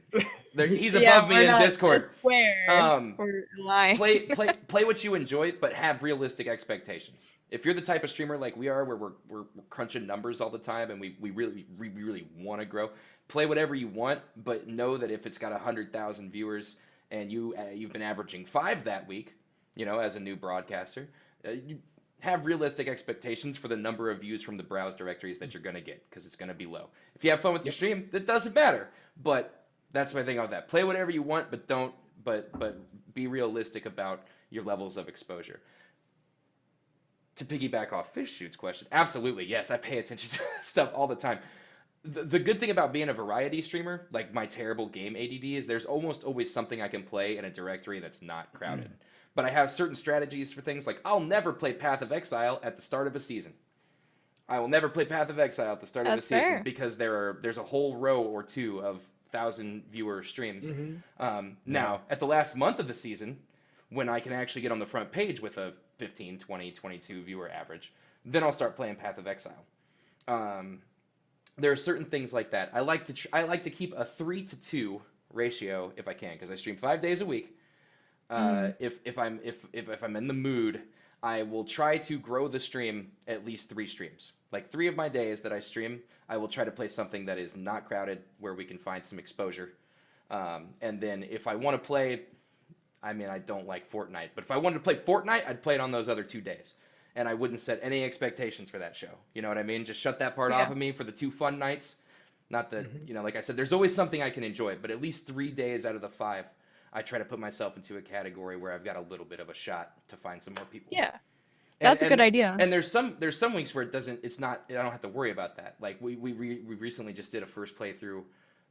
He's above me in Discord. We're lying. Play what you enjoy, but have realistic expectations. If you're the type of streamer like we are, where we're crunching numbers all the time and we really want to grow, play whatever you want, but know that if it's got 100,000 viewers and you've been averaging 5 that week, as a new broadcaster, you have realistic expectations for the number of views from the browse directories that you're going to get, because it's going to be low. If you have fun with your stream, that doesn't matter. But that's my thing on that. Play whatever you want, but be realistic about your levels of exposure. To piggyback off Fish Shoot's question, absolutely, yes, I pay attention to stuff all the time. The good thing about being a variety streamer, like my terrible game ADD, is there's almost always something I can play in a directory that's not crowded. But I have certain strategies for things like I'll never play Path of Exile at the start of a season. I will never play Path of Exile at the start of a season fair. because there's a whole row or 2 of 1,000 viewer streams. Now, at the last month of the season, when I can actually get on the front page with a 15, 20, 22 viewer average, then I'll start playing Path of Exile. There are certain things like that. I like to keep a 3-to-2 ratio if I can, because I stream 5 days a week. If I'm in the mood, I will try to grow the stream at least 3 streams. Like 3 of my days that I stream, I will try to play something that is not crowded, where we can find some exposure. And then if I want to play, I mean, I don't like Fortnite, but if I wanted to play Fortnite, I'd play it on those other 2 days. And I wouldn't set any expectations for that show. You know what I mean? Just shut that part off of me for the 2 fun nights. Not that, like I said, there's always something I can enjoy, but at least 3 days out of the 5, I try to put myself into a category where I've got a little bit of a shot to find some more people. Yeah. That's a good idea. And there's some weeks where I don't have to worry about that. Like we recently just did a first playthrough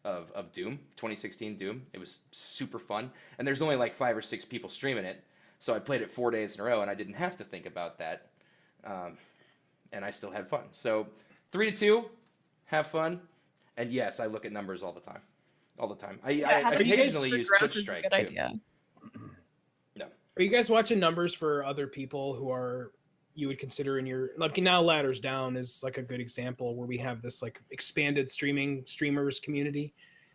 of Doom, 2016 Doom. It was super fun. And there's only like 5 or 6 people streaming it. So I played it 4 days in a row and I didn't have to think about that. And I still had fun. So 3-2, have fun. And yes, I look at numbers all the time. All the time. I occasionally use Twitch Strike too. No. Are you guys watching numbers for other people who are you would consider in your, like, now Ladders Down is like a good example where we have this like expanded streamers community.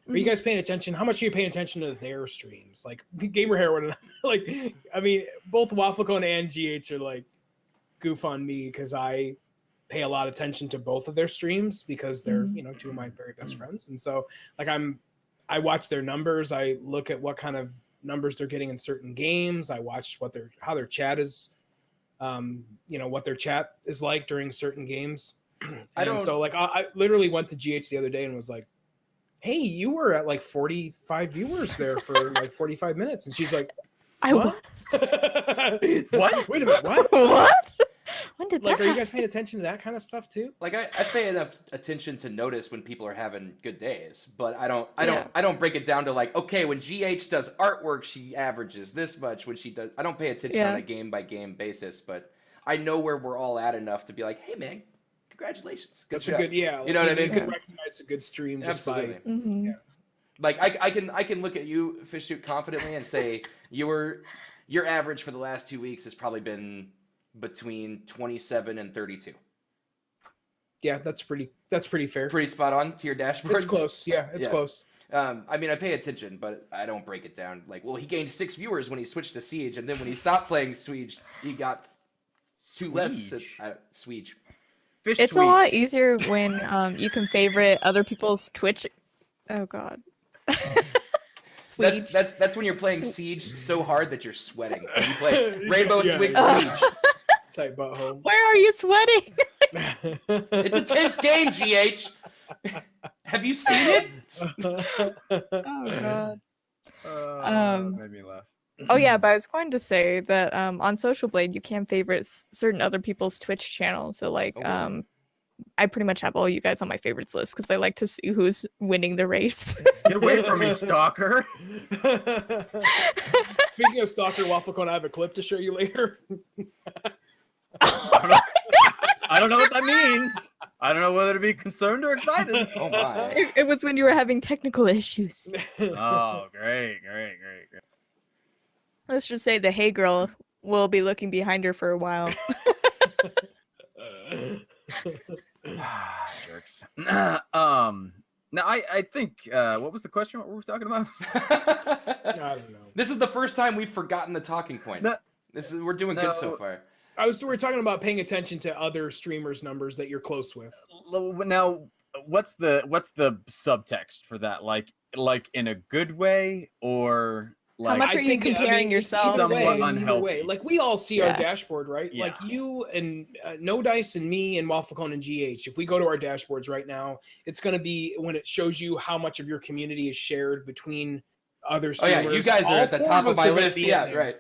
Are you guys paying attention? How much are you paying attention to their streams? Like Gamer Heroin, like, I mean, both Wafflecone and GH are like goof on me because I pay a lot of attention to both of their streams because they're, 2 of my very best friends. And so like I watch their numbers. I look at what kind of numbers they're getting in certain games. I watch how their chat is, what their chat is like during certain games. So like I literally went to GH the other day and was like, hey, you were at like 45 viewers there for like 45 minutes. And she's like, I was. What? Wait a minute, what? What? When did Like, that are you guys happen? paying attention to that kind of stuff too? Like I pay enough attention to notice when people are having good days, but I don't break it down to like, okay, when GH does artwork, she averages this much. When she does, I don't pay attention on a game by game basis, but I know where we're all at enough to be like, hey man, congratulations, good That's job. a good, yeah. You know what I mean? You can recognize a good stream just Absolutely. by. Like I can look at you, Fish Shoot, confidently and say your average for the last 2 weeks has probably been between 27 and 32. Yeah, that's pretty fair. Pretty spot on to your dashboard. It's close. Yeah, it's close. I mean, I pay attention, but I don't break it down. Like, well, he gained 6 viewers when he switched to Siege, and then when he stopped playing Siege, he got Two less. Swede. Swede. Fish It's a lot Swede. easier when you can favorite other people's Twitch. Oh God. Swede. That's when you're playing Siege so hard that you're sweating. When you play Rainbow Yeah, Six yeah. Siege. Tight butthole. Where are you sweating? It's a tense game, GH. Have you seen it? Oh God. Made me laugh. Oh yeah, but I was going to say that on Social Blade you can favorite certain other people's Twitch channels. So like Oh. I pretty much have all you guys on my favorites list because I like to see who's winning the race. Get away from me, stalker. Speaking of Stalker Waffle Cone, I have a clip to show you later. I don't know what that means. I don't know whether to be concerned or excited. Oh my. It was when you were having technical issues. Oh, great. Let's just say the Hey Girl will be looking behind her for a while. Jerks. Now I think what was the question? What were we talking about? I don't know. This is the first time we've forgotten the talking point. No, We're doing good so far. We're talking about paying attention to other streamers' numbers that you're close with. now what's the subtext for that? Like in a good way or like How much are you comparing yourself? Either way, Somewhat it's either unhealthy. way. Like we all see our Yeah. dashboard, right? Yeah. Like you and No Dice and me and Waffle Cone and GH. If we go to our dashboards right now, it's going to be when it shows you how much of your community is shared between other Oh streamers. yeah, you guys are All at the four top of us my are gonna list. be in Yeah, there. right.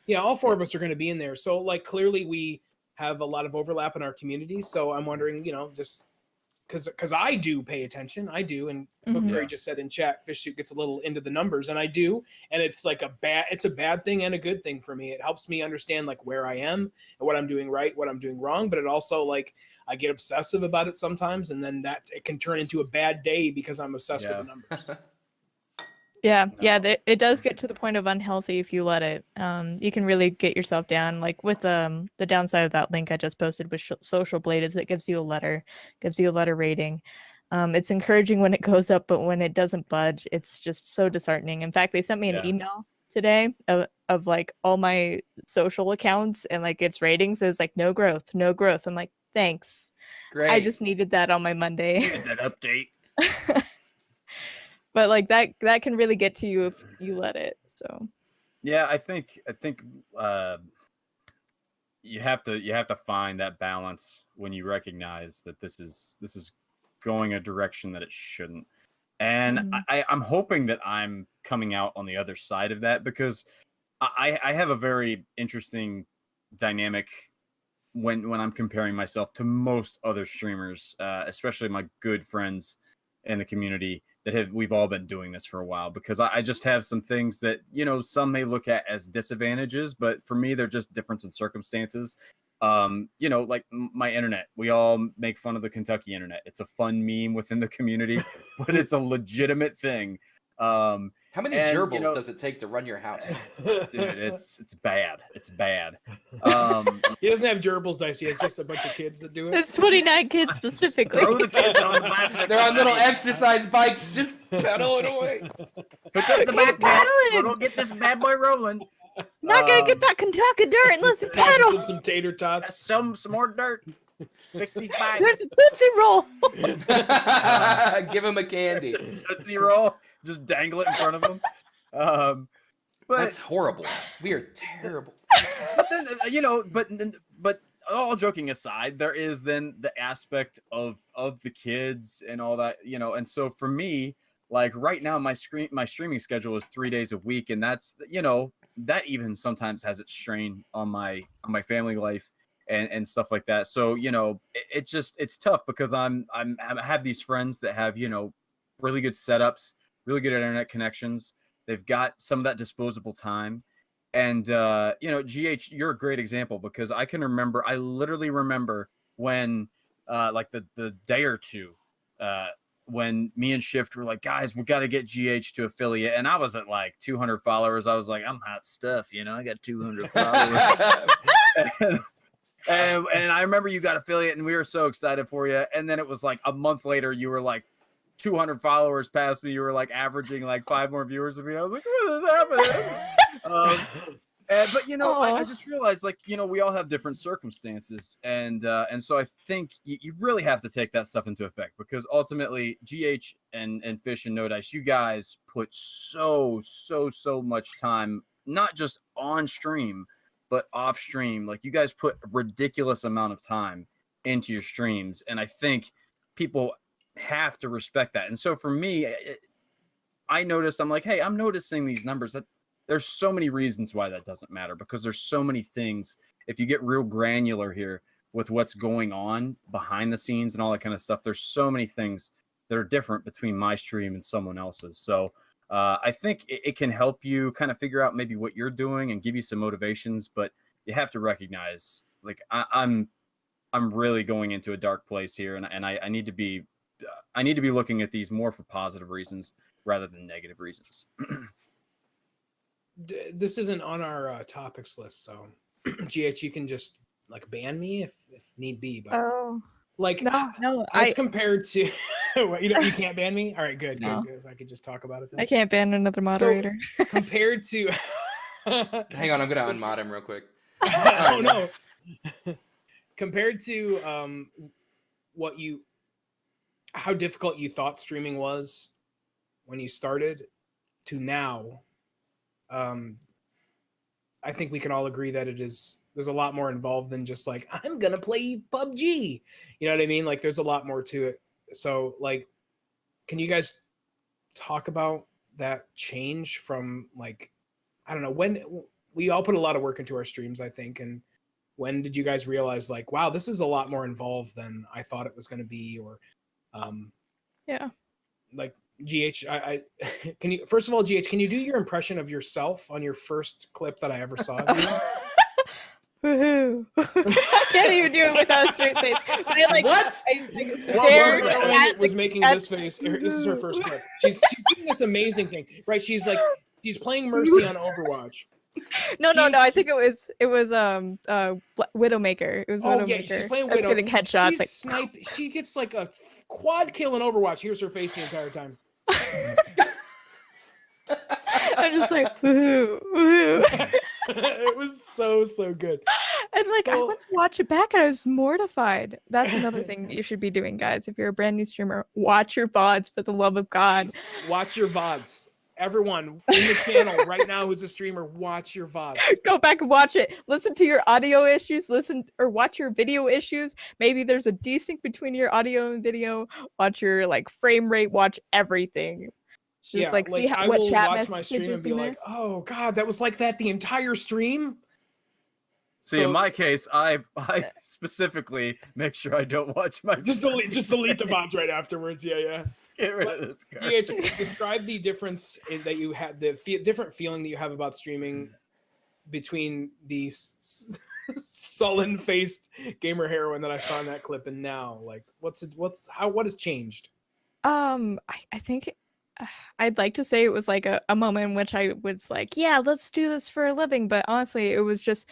Yeah, all four of us are going to be in there. So like clearly we have a lot of overlap in our community. So I'm wondering, just because I do pay attention, I do, and Book Mhm. Fairy just said in chat, Fish Suit gets a little into the numbers, and I do, and it's like it's a bad thing and a good thing for me. It helps me understand like where I am and what I'm doing right, what I'm doing wrong, but it also like I get obsessive about it sometimes, and then that it can turn into a bad day because I'm obsessed with the numbers. Yeah, No. it does get to the point of unhealthy if you let it. You can really get yourself down. Like with the downside of that link I just posted with Social Blade is it gives you a letter rating. It's encouraging when it goes up, but when it doesn't budge, it's just so disheartening. In fact, they sent me an Yeah. email today of like all my social accounts and like its ratings is like no growth. I'm like, thanks. Great. I just needed that on my Monday. Get that update. But like that can really get to you if you let it. So Yeah, I think you have to find that balance when you recognize that this is going a direction that it shouldn't. And Mhm. I'm hoping that I'm coming out on the other side of that because I have a very interesting dynamic when I'm comparing myself to most other streamers, especially my good friends in the community that we've all been doing this for a while, because I just have some things that some may look at as disadvantages, but for me they're just difference in circumstances. Like my internet, we all make fun of the Kentucky internet. It's a fun meme within the community, but it's a legitimate thing. How many and, gerbils does it take to run your house? Dude, it's bad. It's bad. He doesn't have gerbils dice. He has just a bunch of kids that do it. there's 29 kids specifically. Throw the kids on the bicycle. They're on little exercise bikes, just pedaling away. Pick up the backpack. Paddling. We're gonna get this bad boy rolling. Not gonna get that Kentucky dirt unless you Tosses pedal. in some tater tots. Some more dirt. Fix these bikes. There's a Tootsie Roll. Give him a candy. Tootsie Roll. Just dangle it in front of them. But That's horrible. We are terrible. but then but all joking aside, there is then the aspect of the kids and all that, and so for me, like right now my streaming schedule is 3 days a week, and that's that even sometimes has its strain on my family life and stuff like that. So it's tough because I have these friends that have really good setups, really good internet connections. They've got some of that disposable time. And, GH, you're a great example because I literally remember when, like the day or two, when me and Shift were like, guys, we got to get GH to affiliate. And I was at like 200 followers. I was like, I'm hot stuff. I got 200 followers. and I remember you got affiliate and we were so excited for you. And then it was like a month later, you were like 200 followers past me. You were like averaging like 5 more viewers than me. I was like, what is happening? But I Aw. just realized, like, we all have different circumstances, and so I think you really have to take that stuff into effect, because ultimately, GH and Fish and No Dice, you guys put so much time, not just on stream, but off stream. Like, you guys put a ridiculous amount of time into your streams, and I think people have to respect that. And so for me, I noticed, I'm like, hey, I'm noticing these numbers. That there's so many reasons why that doesn't matter, because there's so many things. If you get real granular here with what's going on behind the scenes and all that kind of stuff, there's so many things that are different between my stream and someone else's. So I think it can help you kind of figure out maybe what you're doing and give you some motivations, but you have to recognize, like, I'm really going into a dark place here, and I need to be looking at these more for positive reasons rather than negative reasons. This isn't on our topics list, so GH, you can just like ban me if need be. But Oh like, no, as compared to, what, you can't ban me. All right, good, No. good. So I could just talk about it then. I can't ban another moderator. Compared to, Hang on, I'm gonna unmod him real quick. oh no. Compared to how difficult you thought streaming was when you started to now, I think we can all agree that there's a lot more involved than just like, I'm gonna play PUBG. You know what I mean? Like, there's a lot more to it. So, like, can you guys talk about that change from, like, I don't know, when we all put a lot of work into our streams, I think, and when did you guys realize, like, wow, this is a lot more involved than I thought it was going to be? Or Yeah. like, GH, I can you, first of all, GH, can you do your impression of yourself on your first clip that I ever saw of you? Woohoo! I can't even do it without a straight face. But I like What? I like What stared was that? at Was the- making at this face. This is her first clip. She's doing this amazing thing, right? She's playing Mercy on Overwatch. No, She's- I think it was Widowmaker. It was Oh Widowmaker. yeah, she's playing That's Widow. getting headshots. She's Like, snipe. She gets like a quad kill in Overwatch. Here's her face the entire time. I'm just like, woohoo, woohoo. It was so good. And like, I So- went to watch it back and I was mortified. That's another thing you should be doing, guys. If you're a brand new streamer, watch your VODs for the love of God. Watch your VODs. Everyone in the channel right now who's a streamer, watch your VODs. Go back and watch it. Listen to your audio issues. Listen or watch your video issues. Maybe there's a desync between your audio and video. Watch your like frame rate. Watch everything. Just like see I what will chat watch my stream and messages be you like, missed. oh god, that was like that the entire stream. See, in my case, I specifically make sure I don't watch my just delete the VODs right afterwards. Yeah. Get rid of this guy. Describe the difference that you had, the different feeling that you have about streaming between the sullen-faced gamer heroine that I saw in that clip and now. Like, what has changed? I think I'd like to say it was like a moment in which I was like, yeah, let's do this for a living. But honestly, it was just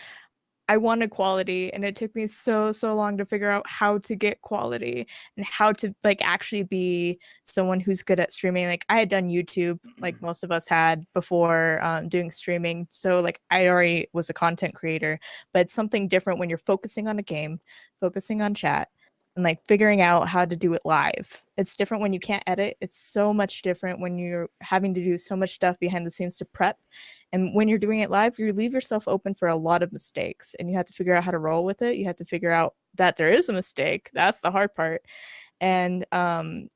I wanted quality, and it took me so long to figure out how to get quality and how to like actually be someone who's good at streaming. Like, I had done YouTube, like most of us had before doing streaming, so like I already was a content creator. But it's something different when you're focusing on a game, focusing on chat, and like figuring out how to do it live. It's different when you can't edit. It's so much different when you're having to do so much stuff behind the scenes to prep. And when you're doing it live, you leave yourself open for a lot of mistakes, and you have to figure out how to roll with it. You have to figure out that there is a mistake. That's the hard part. And it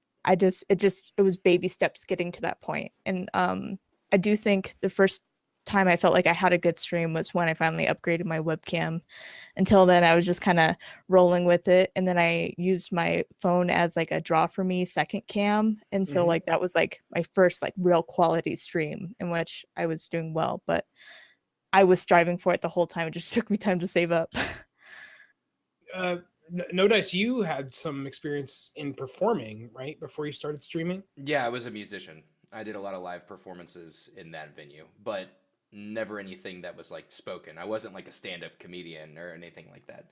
was baby steps getting to that point. And I do think the first time I felt like I had a good stream was when I finally upgraded my webcam. Until then, I was just kind of rolling with it, and then I used my phone as like a draw for me second cam, and so like that was like my first like real quality stream in which I was doing well, but I was striving for it the whole time. It just took me time to save up. No Dice, you had some experience in performing, right, before you started streaming? Yeah, I was a musician. I did a lot of live performances in that venue, but never anything that was like spoken. I wasn't like a stand-up comedian or anything like that.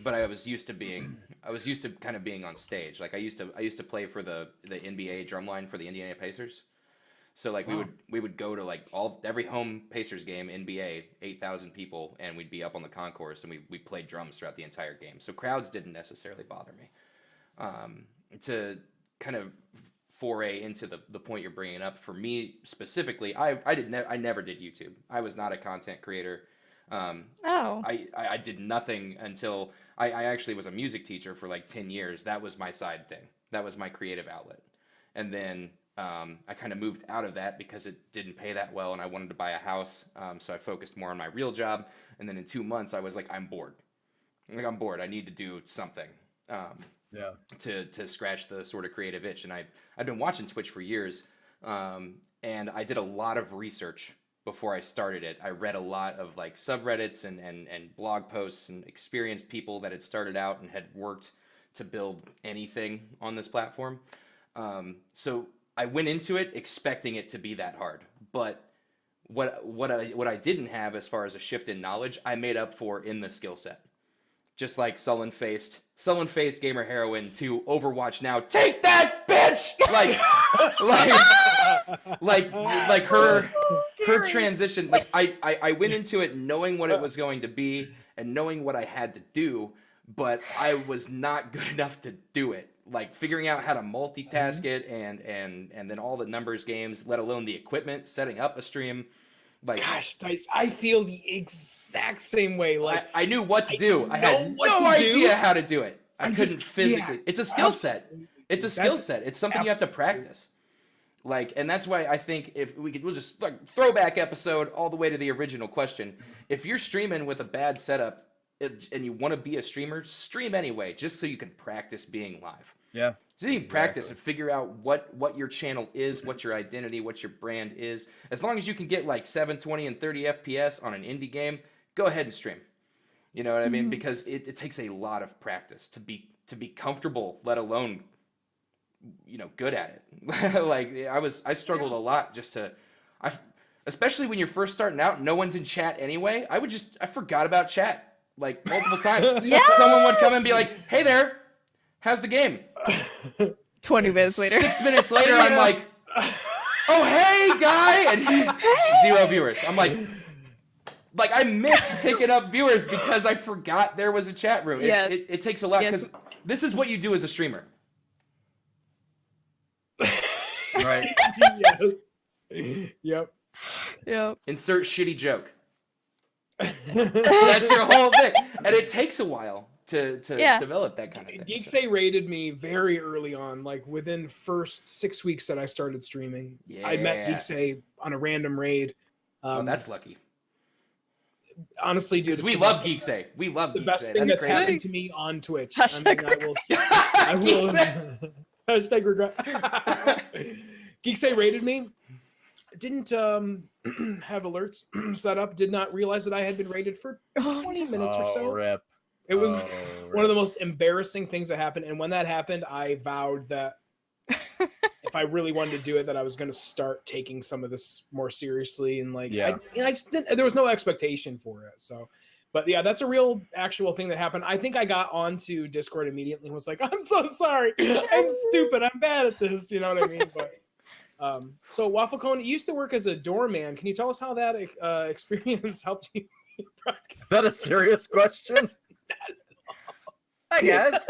But I was used to kind of being on stage. Like I used to play for the NBA drumline for the Indiana Pacers. So like we would go to like every home Pacers game, NBA, 8,000 people, and we'd be up on the concourse and we played drums throughout the entire game. So crowds didn't necessarily bother me. To kind of foray into the point you're bringing up, for me specifically, I never did YouTube. I was not a content creator. I did nothing until I actually was a music teacher for like 10 years. That was my side thing. That was my creative outlet. And then I kind of moved out of that because it didn't pay that well and I wanted to buy a house. So I focused more on my real job. And then in 2 months, I was like, I'm bored. I'm bored. I need to do something. To scratch the sort of creative itch. And I've been watching Twitch for years, and I did a lot of research before I started it. I read a lot of like subreddits and blog posts and experienced people that had started out and had worked to build anything on this platform. So I went into it expecting it to be that hard, but what I didn't have as far as a shift in knowledge, I made up for in the skill set. Just like sullen-faced gamer heroine to Overwatch now. Take that, bitch! Like her transition. Like I went into it knowing what it was going to be and knowing what I had to do, but I was not good enough to do it. Like figuring out how to multitask it and then all the numbers games, let alone the equipment, setting up a stream. Like, gosh, Dice, I feel the exact same way. Like I knew what to do. I had no idea how to do it. I couldn't physically. Yeah, it's a skill set. It's a skill set. It's something you have to practice. Like, and that's why I think we'll just like throwback episode all the way to the original question. If you're streaming with a bad setup and you want to be a streamer, stream anyway, just so you can practice being live. Yeah. So you can practice and figure out what your channel is, what your identity, what your brand is. As long as you can get like 720 and 30 FPS on an indie game, go ahead and stream. You know what I mean? Because it takes a lot of practice to be comfortable, let alone, good at it. Like I struggled a lot just to, especially when you're first starting out, no one's in chat anyway. I forgot about chat like multiple times. Yes! Someone would come and be like, "Hey there, how's the game?" 20 minutes later. 6 minutes later, I'm like, "Oh, hey, guy," and he's 0 viewers. I'm like I missed picking up viewers because I forgot there was a chat room. Yes. It takes a lot because this is what you do as a streamer. Right. Yes. Yep. Insert shitty joke. That's your whole thing, and it takes a while to develop that kind of thing. Geeksay rated me very early on, like within first 6 weeks that I started streaming. Yeah. I met Geeksay on a random raid. That's lucky. Honestly, dude, we love Geeksay. We love the Geeksay. best thing that's happened to me on Twitch. I will hashtag regret. Geeksay rated me. Didn't have alerts set up. Did not realize that I had been rated for 20 minutes or so. Rip. It was one of the most embarrassing things that happened. And when that happened, I vowed that if I really wanted to do it, that I was going to start taking some of this more seriously. And I just didn't, there was no expectation for it. So, but yeah, that's a real actual thing that happened. I think I got onto Discord immediately and was like, "I'm so sorry. I'm stupid. I'm bad at this." You know what I mean? But so Waffle Cone, you used to work as a doorman. Can you tell us how that experience helped you? Is that a serious question? Hi guys,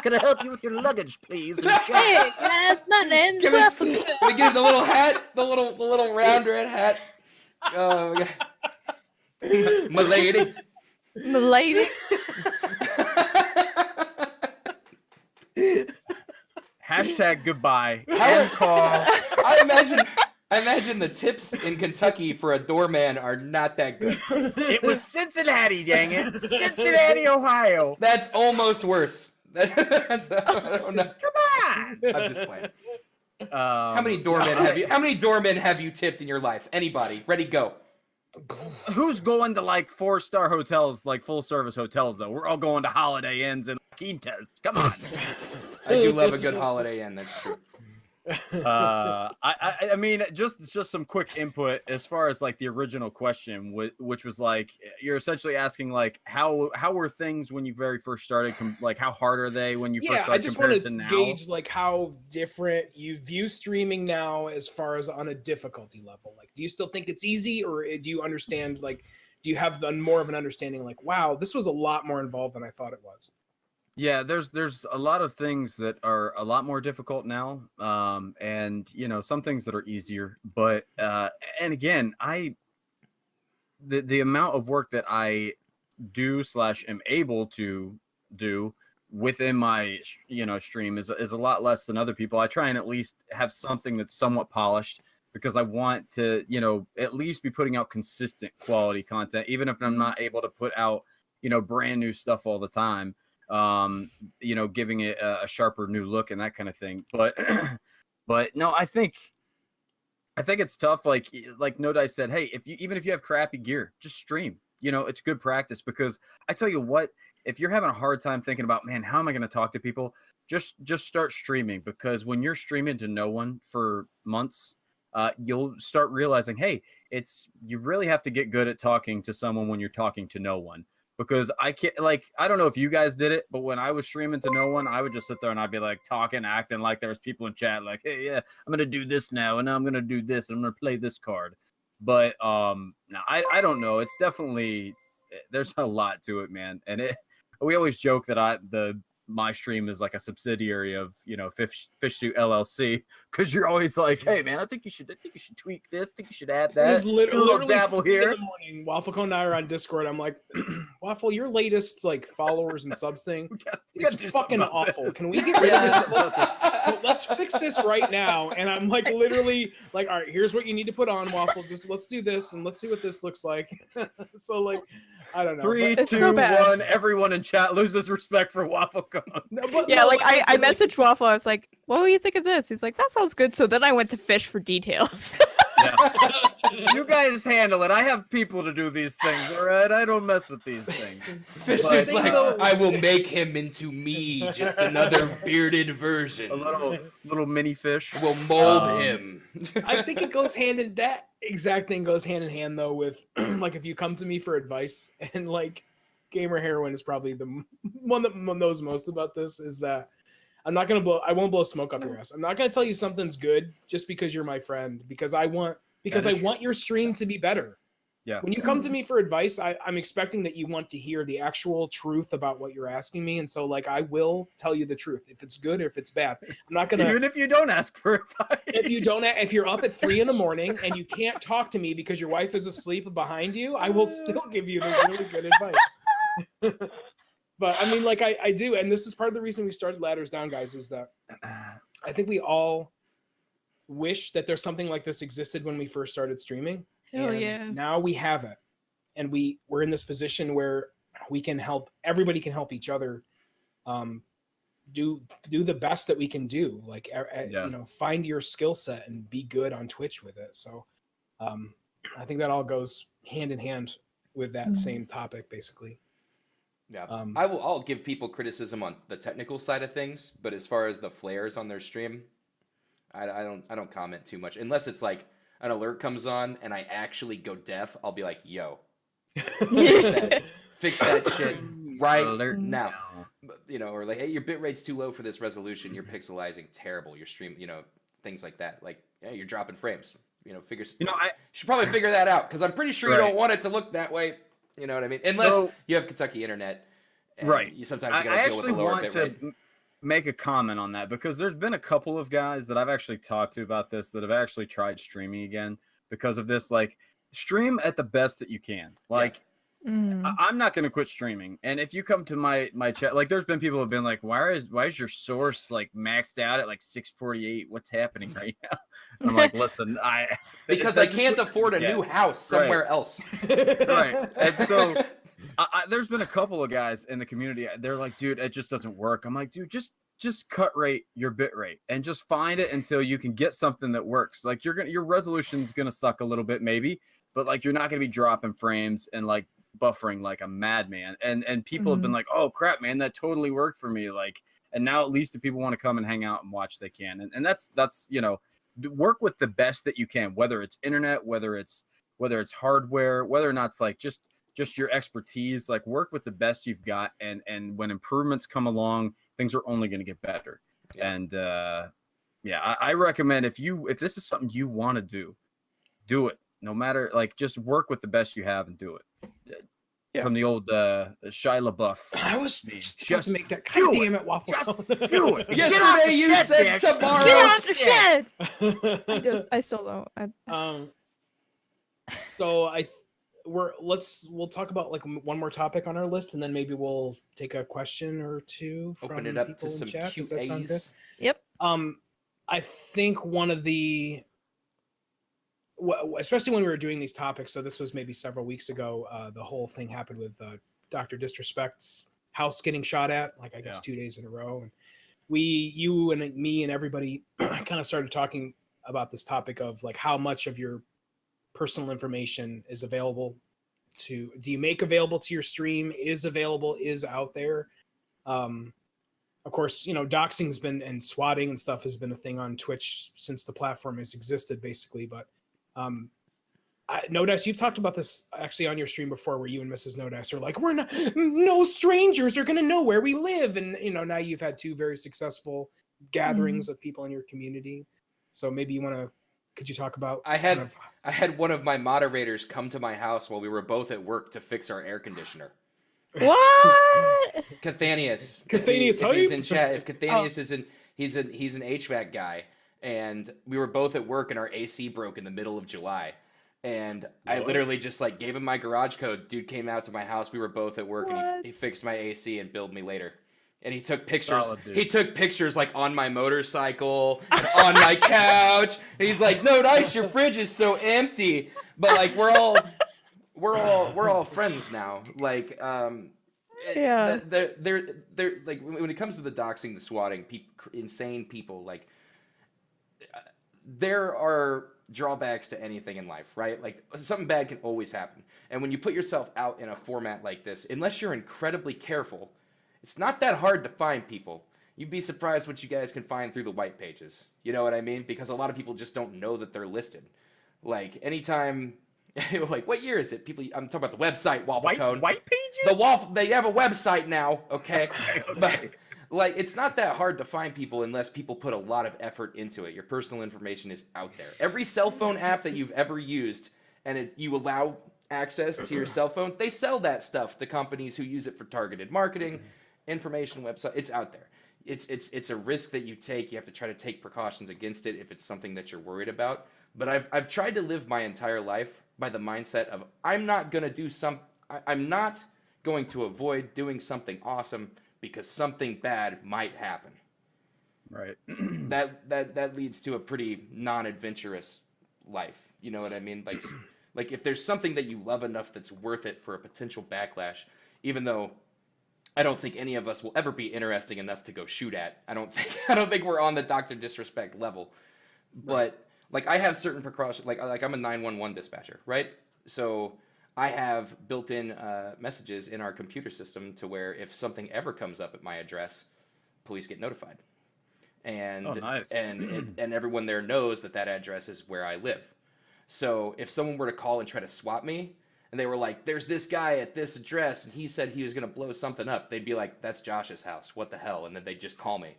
can I help you with your luggage, please? Hey guys, my name's Waffle Cone. We give him the little hat, the little round red hat. Oh my God. My lady. Hashtag goodbye. End call. I imagine the tips in Kentucky for a doorman are not that good. It was Cincinnati, dang it. Cincinnati, Ohio. That's almost worse. I don't know. Come on. I'm just playing. How many doormen have you tipped in your life? Anybody? Ready, go. Who's going to like 4-star hotels, like full service hotels though? We're all going to Holiday Inns and Quintas. Come on. I do love a good Holiday Inn, that's true. I mean, just some quick input as far as like the original question, which was like you're essentially asking like how were things when you very first started, like how hard are they when you first Yeah, I started just compared wanted to to now? gauge like how different you view streaming now as far as on a difficulty level. Like, do you still think it's easy, or do you understand, like, do you have more of an understanding like, wow, this was a lot more involved than I thought it was? Yeah, there's a lot of things that are a lot more difficult now, and you know some things that are easier. But and again, the amount of work that I do / am able to do within my stream is a lot less than other people. I try and at least have something that's somewhat polished because I want to at least be putting out consistent quality content, even if I'm not able to put out brand new stuff all the time. Giving it a sharper new look and that kind of thing. But but no, I think it's tough. Like No Dice said, hey, even if you have crappy gear, just stream. It's good practice because I tell you what, if you're having a hard time thinking about, man, how am I going to talk to people? Just start streaming, because when you're streaming to no one for months, you'll start realizing, hey, you really have to get good at talking to someone when you're talking to no one. Because I can't, I don't know if you guys did it, but when I was streaming to no one, I would just sit there and I'd be like talking, acting like there was people in chat, like, hey, yeah, I'm gonna do this now, and now I'm gonna do this, and I'm gonna play this card. But no, I don't know. It's definitely, there's a lot to it, man. And we always joke that my stream is like a subsidiary of Fish Suit LLC, because you're always like, hey man, I think you should tweak this, I think you should add that. It was literally dabble 3 here. in the morning. Waffle and I are on Discord. I'm like, Waffle, your latest like followers and subs thing is fucking awful. Can we get rid of this? Let's fix this right now. And I'm like literally like, all right, here's what you need to put on, Waffle. Just let's do this and let's see what this looks like. So like, I don't know. 3, It's 2, so bad. 1. Everyone in chat loses respect for Waffle Cone. Yeah, like I messaged Waffle. I was like, "What do you think of this?" He's like, "That sounds good." So then I went to Fish for details. Yeah. You guys handle it. I have people to do these things, all right? I don't mess with these things. Fish is like, I will make him into me, just another bearded version. A little mini fish. We'll mold him. I think it goes hand in that exact thing goes hand in hand though with like if you come to me for advice, and like Gamer Heroin is probably the one that knows most about this, is that I won't blow smoke up your ass. I'm not gonna tell you something's good just because you're my friend, because I want your stream to be better. Yeah. When you come to me for advice, I'm expecting that you want to hear the actual truth about what you're asking me, and so like I will tell you the truth if it's good or if it's bad. I'm not gonna, even if you don't ask for advice. If you're up at 3 in the morning and you can't talk to me because your wife is asleep behind you, I will still give you the really good advice. But I mean, like I do, and this is part of the reason we started Ladders Down, guys, is that I think we all wish that there's something like this existed when we first started streaming. Hell and yeah. Now we have it, and we're in this position where we can help. Everybody can help each other do the best that we can do. Like find your skill set and be good on Twitch with it. So I think that all goes hand in hand with that same topic, basically. Yeah, I'll give people criticism on the technical side of things, but as far as the flares on their stream, I don't comment too much unless it's like an alert comes on and I actually go deaf. I'll be like, yo, fix that shit right now. Or like, hey, your bit rate's too low for this resolution. You're pixelizing terrible. Your stream, things like that. Like, yeah, you're dropping frames. You should probably figure that out, because I'm pretty sure you don't want it to look that way. You know what I mean? Unless you have Kentucky internet, and right? You sometimes got to deal with a lower bit rate. Make a comment on that, because there's been a couple of guys that I've actually talked to about this that have actually tried streaming again because of this. Like, stream at the best that you can. Like, I'm not going to quit streaming. And if you come to my chat, like, there's been people who have been like, why is your source like maxed out at like 648? What's happening right now? I'm like, listen, because I can't afford a new house somewhere else. Right. And so there's been a couple of guys in the community. They're like, dude, it just doesn't work. I'm like, dude, just cut rate your bit rate and just find it until you can get something that works. Like, your resolution's gonna suck a little bit maybe, but like you're not gonna be dropping frames and like buffering like a madman. And people have been like, oh crap, man, that totally worked for me. Like, And now at least if people want to come and hang out and watch, they can. And that's work with the best that you can, whether it's internet, whether it's hardware, whether or not it's like just your expertise. Like, work with the best you've got, and when improvements come along, things are only going to get better. Yeah. And I recommend, if this is something you want to do it. No matter, like, just work with the best you have and do it. Yeah. From the old Shia LaBeouf. I was just about to make that. do God damn it, Waffle. Just do it. Yesterday you said tomorrow. Get off the shed. I still don't. So we'll talk about like one more topic on our list, and then maybe we'll take a question or two from Open it up people to in some chat. Does that sound good? QAs. Yep. I think one of the, especially when we were doing these topics, so this was maybe several weeks ago, the whole thing happened with Dr. Disrespect's house getting shot at, like I guess 2 days in a row. And you and me and everybody kind of started talking about this topic of like how much of your personal information is available do you make available to your stream, is out there. Of course, doxing's been, and swatting and stuff has been a thing on Twitch since the platform has existed, basically. But Nodice, you've talked about this actually on your stream before, where you and Mrs. Nodice are like, no strangers are going to know where we live. And, now you've had 2 very successful gatherings of people in your community. So maybe could you talk about? I had one of my moderators come to my house while we were both at work to fix our air conditioner. What? Cathanius. Hype? If he's in chat, if Cathanius is in, he's an HVAC guy, and we were both at work and our AC broke in the middle of July. And I literally just like gave him my garage code. Dude came out to my house. We were both at work, and he fixed my AC and billed me later. And he took pictures. He took pictures like on my motorcycle, and on my couch. And he's like, "No, nice. Your fridge is so empty." But like we're all friends now. Like Yeah. They're like, when it comes to the doxing, the swatting, insane people, like there are drawbacks to anything in life, right? Like something bad can always happen. And when you put yourself out in a format like this, unless you're incredibly careful, it's not that hard to find people. You'd be surprised what you guys can find through the white pages. You know what I mean? Because a lot of people just don't know that they're listed. Like anytime, like what year is it? I'm talking about the website Waffle Cone. White pages? They have a website now, okay? Okay. But like it's not that hard to find people unless people put a lot of effort into it. Your personal information is out there. Every cell phone app that you've ever used, and you allow access to your cell phone, they sell that stuff to companies who use it for targeted marketing. Information website, it's out there. It's a risk that you take. You have to try to take precautions against it if it's something that you're worried about. But I've tried to live my entire life by the mindset of I'm not going to avoid doing something awesome because something bad might happen. Right. That leads to a pretty non-adventurous life. You know what I mean? Like if there's something that you love enough that's worth it for a potential backlash, even though I don't think any of us will ever be interesting enough to go shoot at. I don't think we're on the Dr. Disrespect level. But like I have certain precautions, like I'm a 911 dispatcher, right? So I have built-in messages in our computer system to where if something ever comes up at my address, police get notified. And nice. and everyone there knows that address is where I live. So if someone were to call and try to swat me, and they were like, there's this guy at this address, and he said he was going to blow something up, they'd be like, that's Josh's house. What the hell? And then they'd just call me.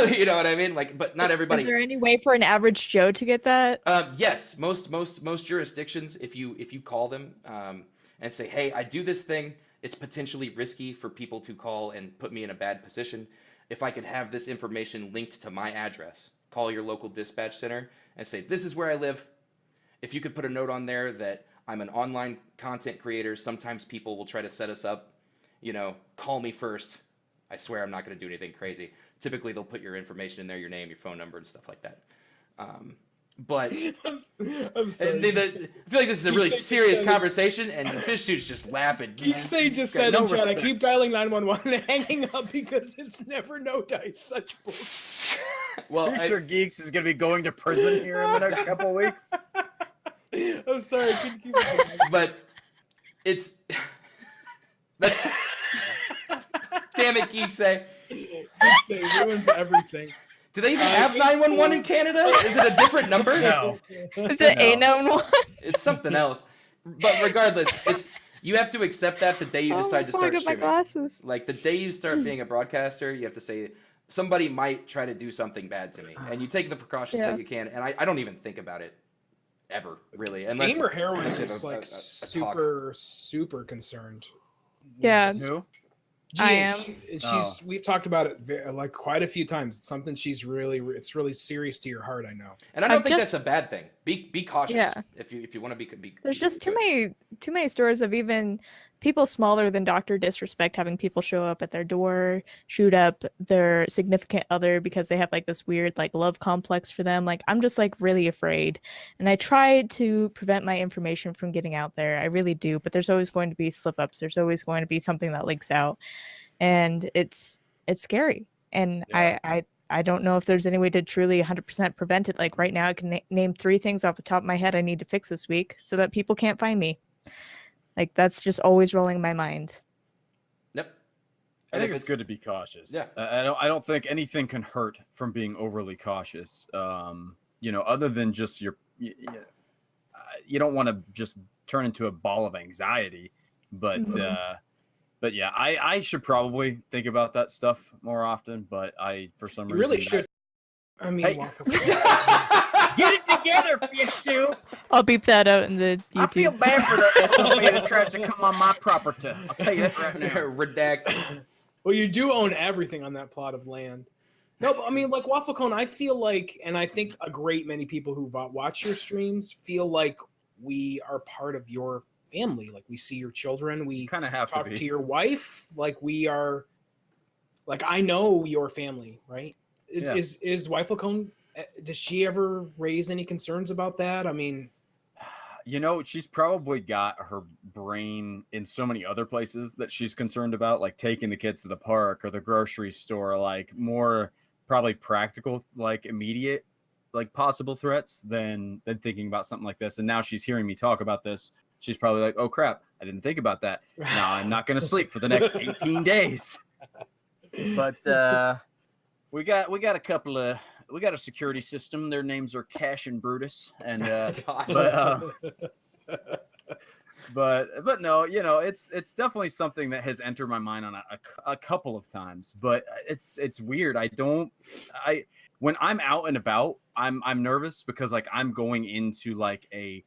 You know what I mean? Like, but not everybody. Is there any way for an average Joe to get that? Yes. Most jurisdictions, if you call them and say, hey, I do this thing, it's potentially risky for people to call and put me in a bad position. If I could have this information linked to my address, call your local dispatch center and say, this is where I live. If you could put a note on there that I'm an online content creator. Sometimes people will try to set us up, call me first. I swear I'm not going to do anything crazy. Typically, they'll put your information in there, your name, your phone number, and stuff like that. But I'm sorry. I feel like this is a really serious conversation, and Fish Suit's just laughing. Geeksay just said in chat, I keep dialing 911 and hanging up because it's never no dice. Such bullshit. Well, Pretty sure Geeks is going to be going to prison here in the next couple of weeks. I'm sorry, I couldn't keep it. But that's damn it, Geeksay. It ruins everything. Do they even have 911 in Canada? Is it a different number? No. Is it A91? It's something else. But regardless, you have to accept that the day you decide to start my streaming. glasses. Like the day you start being a broadcaster, you have to say somebody might try to do something bad to me, and you take the precautions that you can. And I don't even think about it ever, really, unless Gamer Heroin unless we have is a talk. super concerned. Yeah. Who? I am. We've talked about it like quite a few times. It's something it's really serious to your heart. I know. And I don't think that's a bad thing. Be cautious if you want to be. There's just too many stories of even people smaller than Dr. Disrespect having people show up at their door, shoot up their significant other because they have like this weird like love complex for them. Like I'm just like really afraid, and I try to prevent my information from getting out there. I really do, but there's always going to be slip ups. There's always going to be something that leaks out, and it's scary. And I don't know if there's any way to truly 100% prevent it. Like right now, I can name 3 things off the top of my head I need to fix this week so that people can't find me. Like that's just always rolling in my mind. Yep. I think it's good to be cautious. Yeah. I don't think anything can hurt from being overly cautious. Other than just you don't want to just turn into a ball of anxiety, but yeah, I should probably think about that stuff more often, but for some reason really should. I mean, get it together, fish stew. I'll beep that out in the YouTube. I feel bad for the SOB that tries to come on my property. I'll tell you that right now. Redact. Well, you do own everything on that plot of land. No, but I mean, like Waffle Cone, I feel like, and I think a great many people who watch your streams feel like we are part of your family. Like we see your children, we kind of have talk to be. To your wife. Like we are, like I know your family, right? Yeah. Is Waffle Cone? Does she ever raise any concerns about that? I mean, she's probably got her brain in so many other places that she's concerned about, like taking the kids to the park or the grocery store, like more probably practical, like immediate, like possible threats than thinking about something like this. And now she's hearing me talk about this. She's probably like, oh crap, I didn't think about that. Now I'm not going to sleep for the next 18 days. But we got a security system. Their names are Cash and Brutus, and but no, it's definitely something that has entered my mind on a couple of times. But it's weird. When I'm out and about, I'm nervous because like I'm going into like a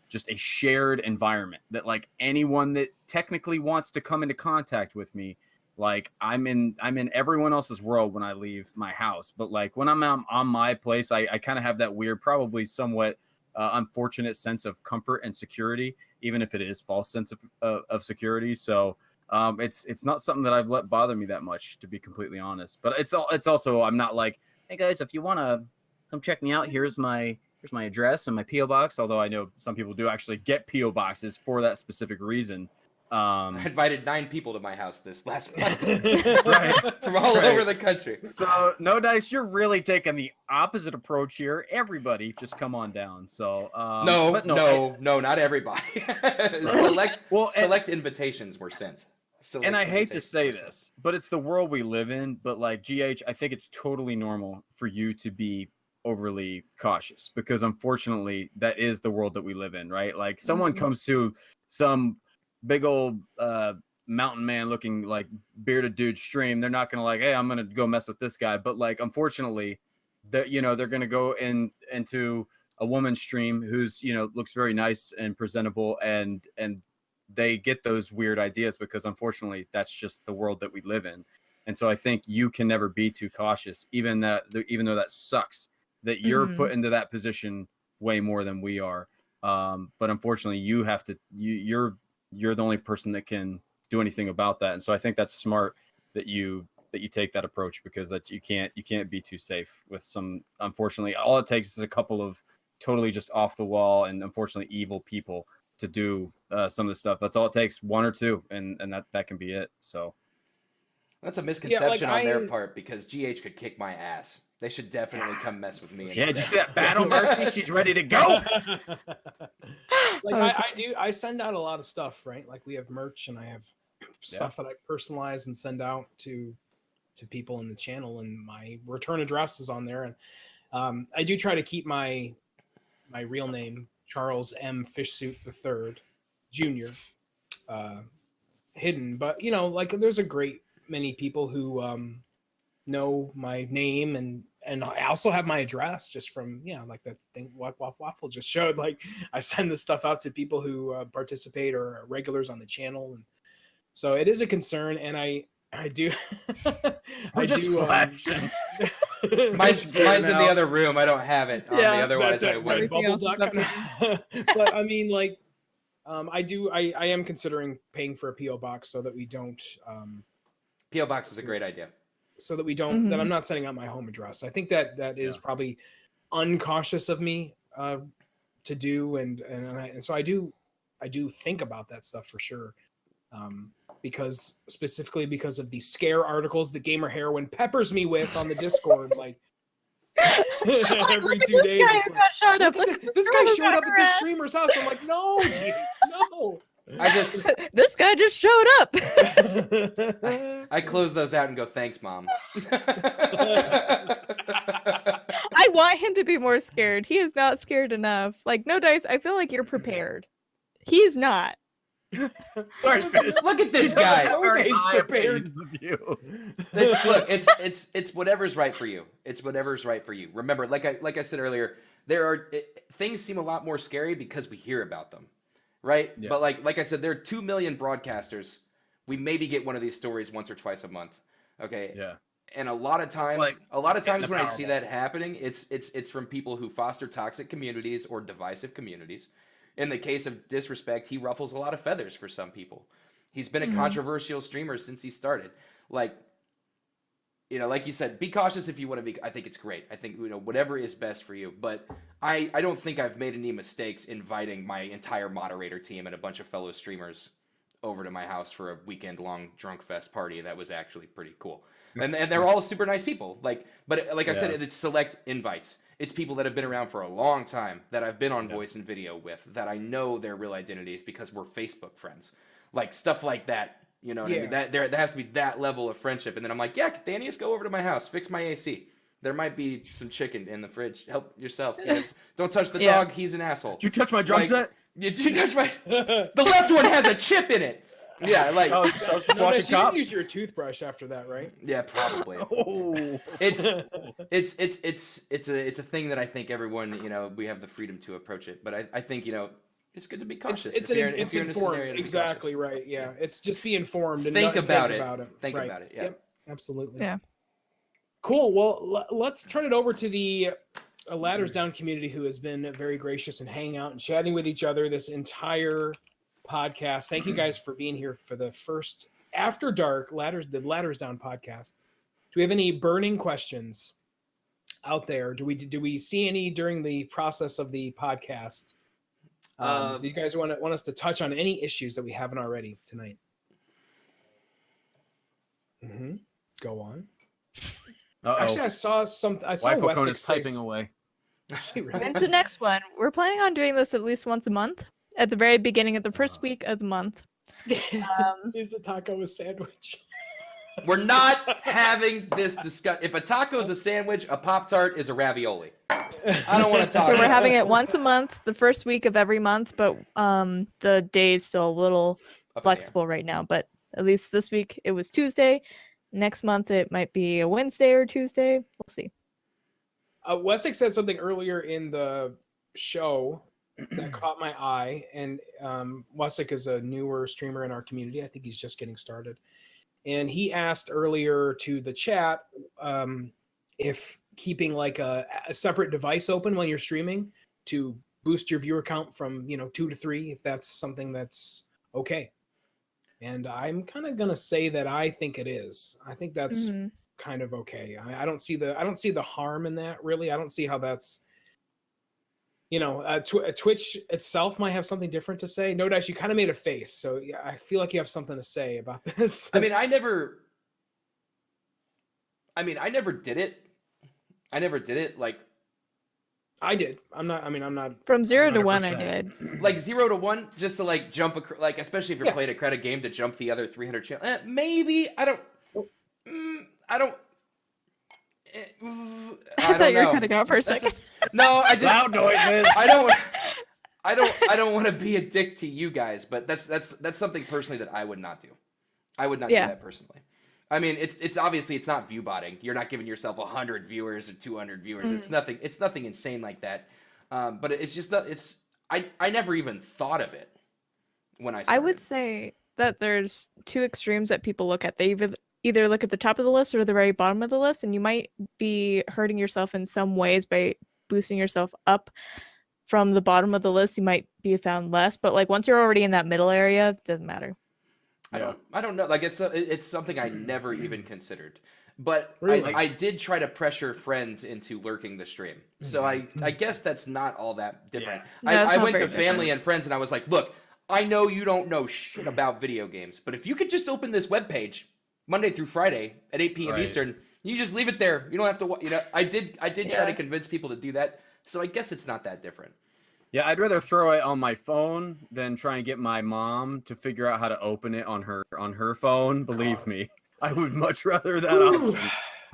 just a shared environment that like anyone that technically wants to come into contact with me. Like I'm in everyone else's world when I leave my house, but like when I'm on my place, I kind of have that weird, probably somewhat unfortunate sense of comfort and security, even if it is false sense of security. So it's not something that I've let bother me that much, to be completely honest. But it's also I'm not like, hey guys, if you want to come check me out, here's my address and my PO box. Although I know some people do actually get PO boxes for that specific reason. I invited 9 people to my house this last month right. from all over the country. So no dice, you're really taking the opposite approach here. Everybody just come on down. So no, not everybody. select invitations were sent. And I hate to say this, but it's the world we live in. But like GH, I think it's totally normal for you to be overly cautious because unfortunately that is the world that we live in, right? Like someone comes to some big old mountain man looking like bearded dude stream, they're not gonna like, hey, I'm gonna go mess with this guy. But like unfortunately that they're gonna go into a woman's stream who's looks very nice and presentable, and they get those weird ideas because unfortunately that's just the world that we live in. And so I think you can never be too cautious, even though that sucks that you're put into that position way more than we are. But unfortunately you have to you're the only person that can do anything about that. And so I think that's smart that you take that approach, because that you can't be too safe with some, unfortunately, all it takes is a couple of totally just off the wall and unfortunately evil people to do some of the stuff. That's all it takes, 1 or 2, and that can be it. So that's a misconception on their part, because GH could kick my ass. They should definitely come mess with me. Yeah, did you see that Battle Mercy? She's ready to go. Like I send out a lot of stuff, right? Like we have merch, and I have stuff that I personalize and send out to to people in the channel, and my return address is on there. And I do try to keep my real name, Charles M. Fishsuit III Jr., hidden. But like there's a great many people who know my name, and I also have my address just from like that thing Waffle just showed. Like I send this stuff out to people who participate or are regulars on the channel, and so it is a concern. And I do We're just flashing. Mine's in the other room. I don't have it on me. Otherwise, I would. Everything else is up But I mean, like, I am considering paying for a PO box so that we don't. PO box is a great idea. So that we don't. That I'm not sending out my home address. I think that is probably uncautious of me to do, and so I do think about that stuff for sure. Because specifically because of the scare articles that Gamer Heroin peppers me with on the Discord, like every 2 days. This guy showed up. This guy showed up at this streamer's house. I'm like, no, Gene, no. This guy just showed up. I close those out and go, thanks, Mom. I want him to be more scared. He is not scared enough. Like, no dice. I feel like you're prepared. He's not. Sorry, Look at this guy. He's prepared. Look, it's whatever's right for you. It's whatever's right for you. Remember, like I said earlier, things seem a lot more scary because we hear about them, right? Yeah. But like I said, there are 2 million broadcasters. We maybe get one of these stories once or twice a month. Okay. Yeah. And a lot of times when I see Powerball. that happening, it's from people who foster toxic communities or divisive communities. In the case of Disrespect, he ruffles a lot of feathers for some people. He's been a controversial streamer since he started. Like you said, be cautious if you want to be. I think it's great. I think whatever is best for you. But I don't think I've made any mistakes inviting my entire moderator team and a bunch of fellow streamers over to my house for a weekend-long drunk fest party that was actually pretty cool. And they're all super nice people. I said, it's select invites. It's people that have been around for a long time that I've been on voice and video with, that I know their real identities because we're Facebook friends. Like stuff like that. You know what I mean? There has to be that level of friendship. And then I'm like, yeah, Thanius, go over to my house, fix my AC. There might be some chicken in the fridge. Help yourself. Don't touch the dog. He's an asshole. Did you touch my drum set? Did you touch my? The left one has a chip in it. Yeah, like I was just watching You Cops. can use your toothbrush after that, right? yeah, probably. Oh. It's a thing that I think everyone we have the freedom to approach it, but I think it's good to be cautious. It's if you're in a informed. scenario to be Exactly cautious. right. Yeah, it's just be informed and Think about it. Think Right. about it. Yeah. Yep, absolutely. Yeah. Cool. Well, let's turn it over to the Ladders Down community, who has been very gracious and hanging out and chatting with each other this entire podcast. Thank you guys for being here for the first After Dark Ladders Down podcast. Do we have any burning questions out there? Do we see any during the process of the podcast? Do you guys want us to touch on any issues that we haven't already tonight? Go on. Actually, I saw Wife Wessex is typing away. When's the next one? We're planning on doing this at least once a month at the very beginning of the first week of the month. Is a taco a sandwich? We're not having this discussion. If a taco is a sandwich, a Pop-Tart is a ravioli. I don't want to talk So about we're having this. it once a month, the first week of every month, but the day is still a little Up in the air. flexible right now. But at least this week it was Tuesday. Next month it might be a Wednesday or Tuesday. We'll see. Wessex said something earlier in the show that caught my eye, and Wessex is a newer streamer in our community. I think he's just getting started. And he asked earlier to the chat if keeping like a separate device open when you're streaming to boost your viewer count from 2 to 3, if that's something that's okay. And I'm kind of gonna say that I think it is. I think that's kind of okay. I don't see the harm in that, really. I don't see how that's Twitch itself might have something different to say. No Dice, you kind of made a face, so yeah, I feel like you have something to say about this. I never did it. I never did it like I did. I'm not. From 0 to 1, I 100%. did. like 0 to 1 just to like jump especially if you're Yeah. playing a credit game to jump the other 300 channel. Maybe I don't. I don't. I I thought don't you were know. cutting out for a That's second. no, I just Loud noises. I don't want to be a dick to you guys, but that's something personally that I would not do. I would not do Yeah. that personally. I mean, it's obviously it's not view botting. You're not giving yourself 100 viewers or 200 viewers. It's nothing insane like that. But it's just I never even thought of it when I I started. would say that there's two extremes that people look at. They either look at the top of the list or the very bottom of the list, and you might be hurting yourself in some ways by boosting yourself up from the bottom of the list. You might be found less, but like once you're already in that middle area, it doesn't matter. I don't know. Like it's something I never even considered. But Really? I did try to pressure friends into lurking the stream. So I guess that's not all that different. No, it's I not went to very family and friends and I was like, look, I know you don't know shit about video games, but if you could just open this webpage Monday through Friday at 8 p.m. Right. Eastern, you just leave it there. You don't have to, I did try Yeah. to convince people to do that. So I guess it's not that different. Yeah, I'd rather throw it on my phone than try and get my mom to figure out how to open it on her phone. Believe me, I would much rather that option.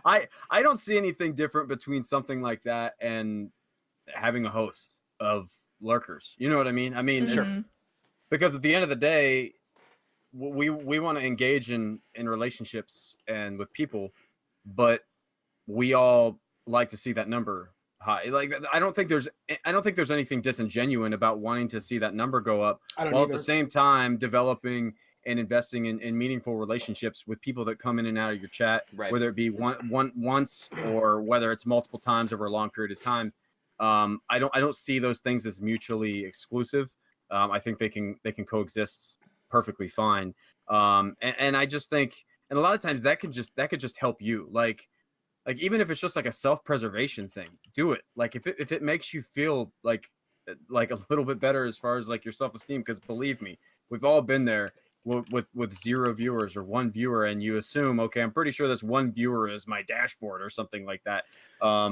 I don't see anything different between something like that and having a host of lurkers. You know what I mean? I mean, Sure. it's because at the end of the day, we want to engage in relationships and with people, but we all like to see that number high. Like I don't think there's anything disingenuous about wanting to see that number go up, I don't while either. at the same time developing and investing in meaningful relationships with people that come in and out of your chat, Right. whether it be once or whether it's multiple times over a long period of time. I don't see those things as mutually exclusive. I think they can coexist perfectly fine. And I just think, and a lot of times that could just help you. Like even if it's just like a self-preservation thing, do it. Like if it makes you feel like a little bit better as far as like your self-esteem, because believe me, we've all been there with 0 viewers or 1 viewer, and you assume, okay, I'm pretty sure this 1 viewer is my dashboard or something like that.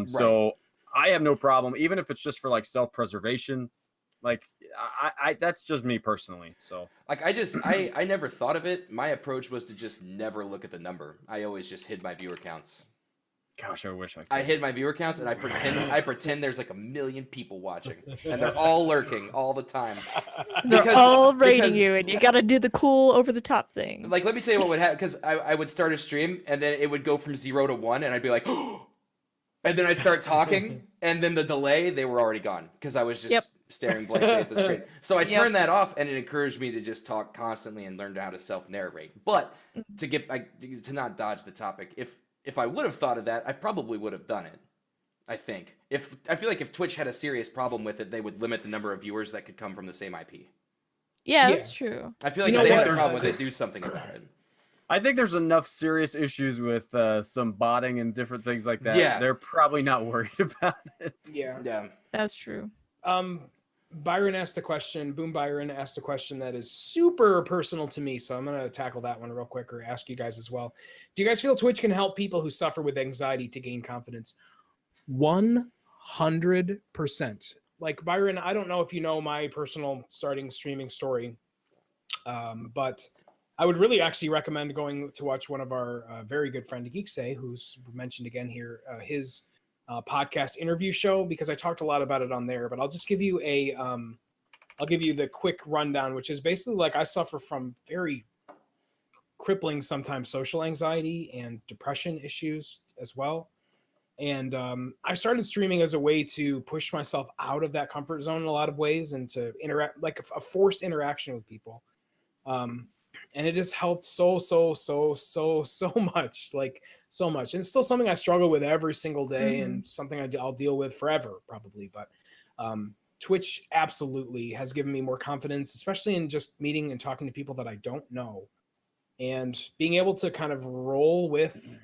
So I have no problem, even if it's just for like self-preservation. Like I that's just me personally. So Like I never thought of it. My approach was to just never look at the number. I always just hid my viewer counts. gosh, I wish I could. I hid my viewer counts and I pretend there's like 1 million people watching and they're all lurking all the time. They're all rating because- you, and you got to do the cool over the top thing. Like, let me tell you what would happen, because I would start a stream and then it would go from 0 to 1 and I'd be like, and then I'd start talking and then the delay, they were already gone because I was just staring blankly at the screen. So I turned that off and it encouraged me to just talk constantly and learn how to self-narrate. But to not dodge the topic, if I would have thought of that, I probably would have done it. I think. I feel like if Twitch had a serious problem with it, they would limit the number of viewers that could come from the same IP. Yeah, Yeah. that's true. I feel like You if know they what? had a problem with it, There's- do something about it. I think there's enough serious issues with some botting and different things like that. Yeah. They're probably not worried about it. Yeah. Yeah. That's true. Byron asked a question. Boom Byron asked a question that is super personal to me, so I'm going to tackle that one real quick, or ask you guys as well. Do you guys feel Twitch can help people who suffer with anxiety to gain confidence? 100%. Like Byron, I don't know if you know my personal starting streaming story, but I would really actually recommend going to watch one of our very good friend Geeksay, who's mentioned again here, his podcast interview show, because I talked a lot about it on there. But I'll just give you I'll give you the quick rundown, which is basically like I suffer from very crippling sometimes social anxiety and depression issues as well. And I started streaming as a way to push myself out of that comfort zone in a lot of ways and to interact, like a forced interaction with people. And it has helped so much, like so much. And it's still something I struggle with every single day and something I'll deal with forever probably. But Twitch absolutely has given me more confidence, especially in just meeting and talking to people that I don't know and being able to kind of roll with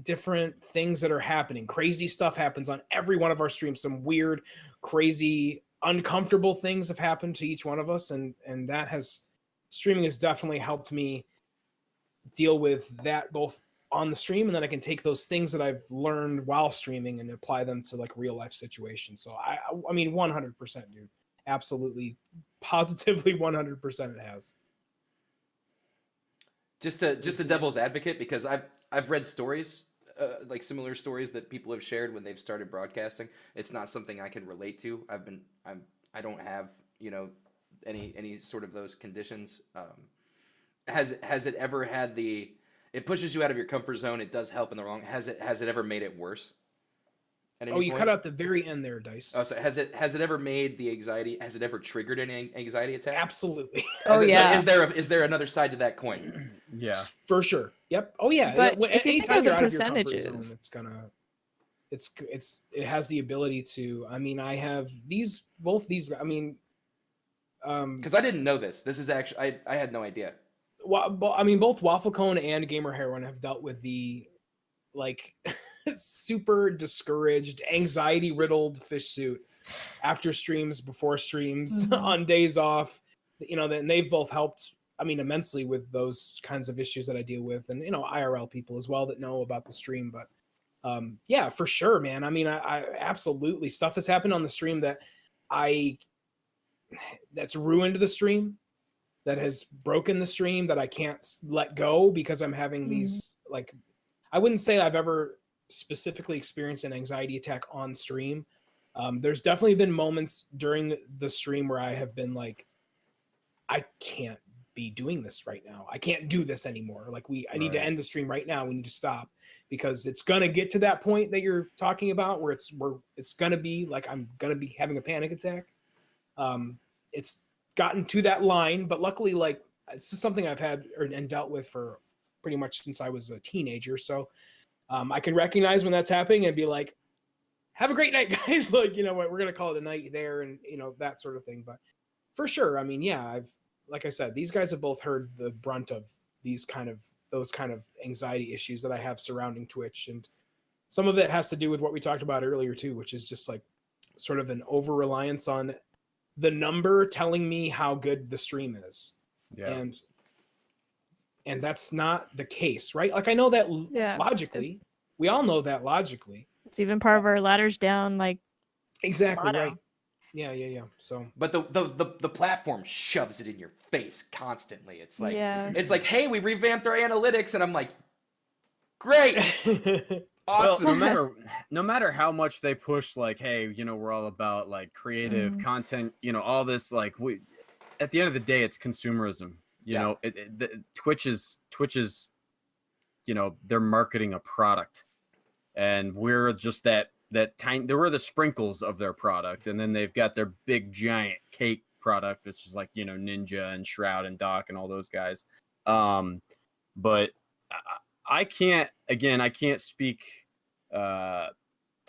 different things that are happening. Crazy stuff happens on every one of our streams. Some weird, crazy, uncomfortable things have happened to each one of us, and that streaming has definitely helped me deal with that both on the stream, and then I can take those things that I've learned while streaming and apply them to like real life situations. So I mean 100%, dude. Absolutely, positively 100% it has. Just to devil's advocate, because I've read stories, like similar stories that people have shared when they've started broadcasting. It's not something I can relate to. I don't have, you know, any sort of those conditions. Has it ever had the? It pushes you out of your comfort zone. It does help in the wrong. Has it ever made it worse? At any Oh, you point? cut out the very end there, Dice. Oh, so has it ever made the anxiety? Has it ever triggered an anxiety attack? Absolutely. Oh, yeah. So is there another side to that coin? Yeah. For sure. Yep. Oh yeah. But Yeah, if you think anytime of the you're out of your comfort zone, percentages, it has the ability to. I mean, I have both these. I mean, Because I didn't know this. This is actually I had no idea. I mean, both Waffle Cone and Gamer Heroin have dealt with the like super discouraged, anxiety riddled fish suit after streams, before streams, Mhm. on days off. You know, and they've both helped. I mean, immensely with those kinds of issues that I deal with, and you know, IRL people as well that know about the stream. But yeah, for sure, man. I mean, I absolutely stuff has happened on the stream that's ruined the stream, that has broken the stream, that I can't let go because I'm having these like, I wouldn't say I've ever specifically experienced an anxiety attack on stream. There's definitely been moments during the stream where I have been like, I can't be doing this right now. I can't do this anymore. Like I need to end the stream right now. We need to stop, because it's gonna get to that point that you're talking about where it's gonna be like I'm gonna be having a panic attack. It's gotten to that line, but luckily, like, it's just something I've had and dealt with for pretty much since I was a teenager. So I can recognize when that's happening and be like, have a great night, guys. Like, you know what, we're gonna call it a night there, and you know, that sort of thing. But for sure, I mean, yeah, like I said, these guys have both heard the brunt of those kind of anxiety issues that I have surrounding Twitch, and some of it has to do with what we talked about earlier too, which is just like sort of an over reliance on the number telling me how good the stream is. Yeah. And that's not the case, right? Like, I know that Yeah, logically, we all know that logically. it's even part of our ladders down, like, Exactly motto. right. Yeah. So, But the platform shoves it in your face constantly. It's like Yes. it's like, hey, we revamped our analytics, and I'm like, great, Well, awesome. no matter how much they push, like, hey, you know, we're all about like creative content, you know, all this, like, at the end of the day, it's consumerism. You know, Twitch is, you know, they're marketing a product, and we're just that tiny. We're the sprinkles of their product, and then they've got their big giant cake product, which is like, you know, Ninja and Shroud and Doc and all those guys. But I can't speak to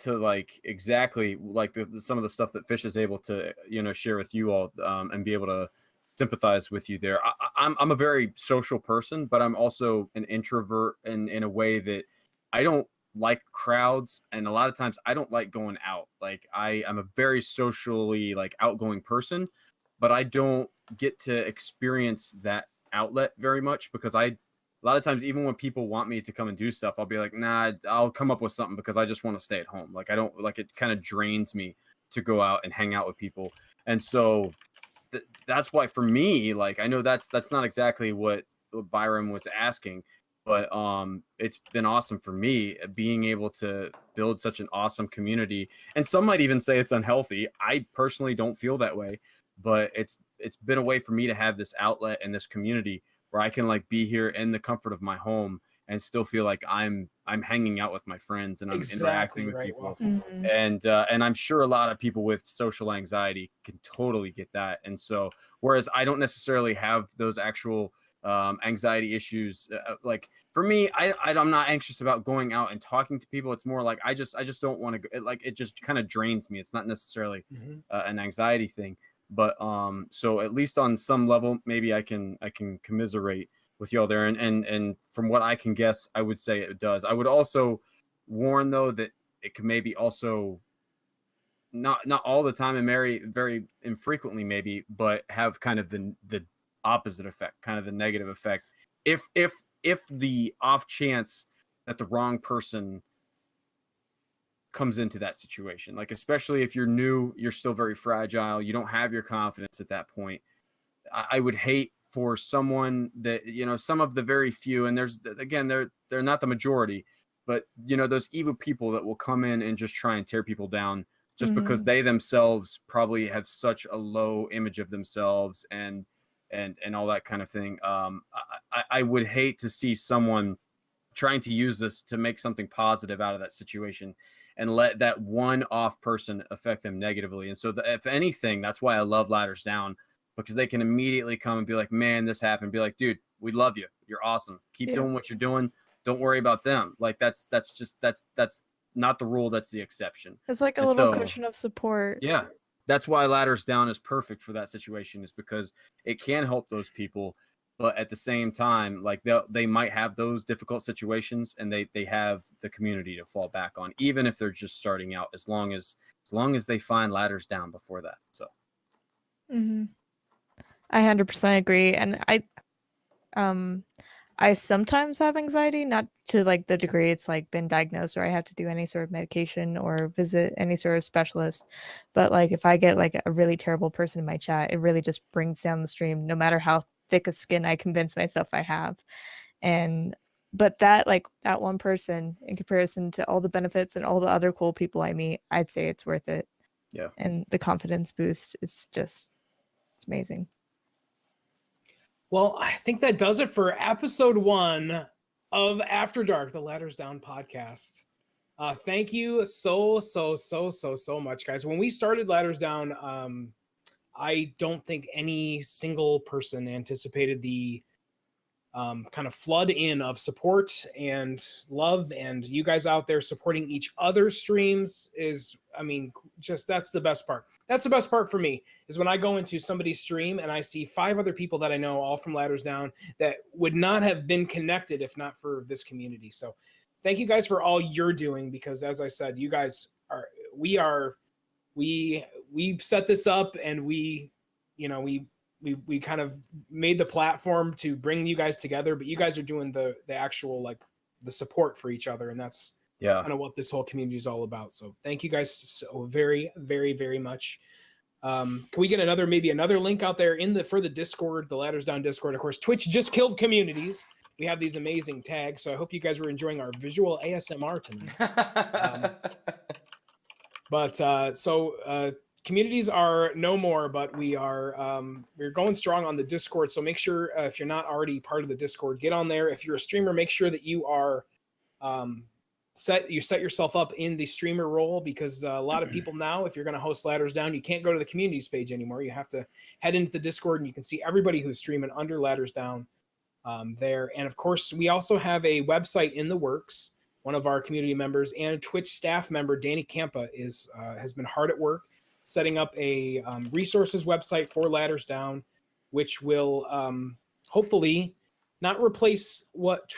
like exactly like some of the stuff that Fish is able to, you know, share with you all, and be able to sympathize with you there. I'm a very social person, but I'm also an introvert in a way that I don't like crowds, and a lot of times I don't like going out. Like I'm a very socially like outgoing person, but I don't get to experience that outlet very much, because a lot of times, even when people want me to come and do stuff, I'll be like, nah, I'll come up with something, because I just want to stay at home. Like, I don't like, it kind of drains me to go out and hang out with people. And so that's why for me, like, I know that's not exactly what Byron was asking, but it's been awesome for me being able to build such an awesome community. And some might even say it's unhealthy. I personally don't feel that way, but it's been a way for me to have this outlet and this community where I can like be here in the comfort of my home and still feel like I'm hanging out with my friends and I'm interacting with people. And I'm sure a lot of people with social anxiety can totally get that. And so, whereas I don't necessarily have those actual anxiety issues, like for me, I'm not anxious about going out and talking to people. It's more like I just don't want to go. Like, it just kind of drains me. It's not necessarily an anxiety thing. But so at least on some level, maybe I can commiserate with y'all there, and from what I can guess, I would say it does. I would also warn though that it can maybe also not all the time and very infrequently maybe, but have kind of the opposite effect, kind of the negative effect. If the off chance that the wrong person comes into that situation, like especially if you're new, you're still very fragile, you don't have your confidence at that point, I would hate for someone that, some of the very few, and they're not the majority, but those evil people that will come in and just try and tear people down just because they themselves probably have such a low image of themselves and all that kind of thing. I would hate to see someone trying to use this to make something positive out of that situation and let that one-off person affect them negatively. And so if anything, that's why I love Ladders Down, because they can immediately come and be like, man, this happened. Be like, dude, we love you. You're awesome. Keep doing what you're doing. Don't worry about them. Like that's not the rule. That's the exception. It's like a little cushion of support. Yeah. That's why Ladders Down is perfect for that situation, is because it can help those people. But at the same time, like they might have those difficult situations, and they have the community to fall back on, even if they're just starting out, as long as they find Ladders Down before that. So I 100% agree. And I sometimes have anxiety, not to like the degree it's like been diagnosed or I have to do any sort of medication or visit any sort of specialist. But like if I get like a really terrible person in my chat, it really just brings down the stream, no matter how thick a skin I convince myself I have. But that one person, in comparison to all the benefits and all the other cool people I meet, I'd say it's worth it. Yeah. And the confidence boost is it's amazing. Well, I think that does it for episode 1 of After Dark, the Ladders Down podcast. Thank you so much, guys. When we started Ladders Down, I don't think any single person anticipated the kind of flood in of support and love, and you guys out there supporting each other's streams is, that's the best part. That's the best part for me, is when I go into somebody's stream and I see 5 other people that I know, all from Ladders Down, that would not have been connected if not for this community. So thank you guys for all you're doing, because as I said, you guys we set this up, and we kind of made the platform to bring you guys together, but you guys are doing the actual, like, the support for each other. And that's kind of what this whole community is all about. So thank you guys so very, very, very much. Can we get maybe another link out there for the Discord, the Ladders Down Discord? Of course, Twitch just killed communities. We have these amazing tags. So I hope you guys were enjoying our visual ASMR tonight. Communities are no more, but we're going strong on the Discord. So make sure, if you're not already part of the Discord, get on there. If you're a streamer, make sure that you are set yourself up in the streamer role, because a lot of people now, if you're going to host Ladders Down, you can't go to the communities page anymore. You have to head into the Discord, and you can see everybody who's streaming under Ladders Down there. And of course, we also have a website in the works. One of our community members and Twitch staff member, Danny Campa, has been hard at work setting up a resources website for Ladders Down, which will hopefully not replace what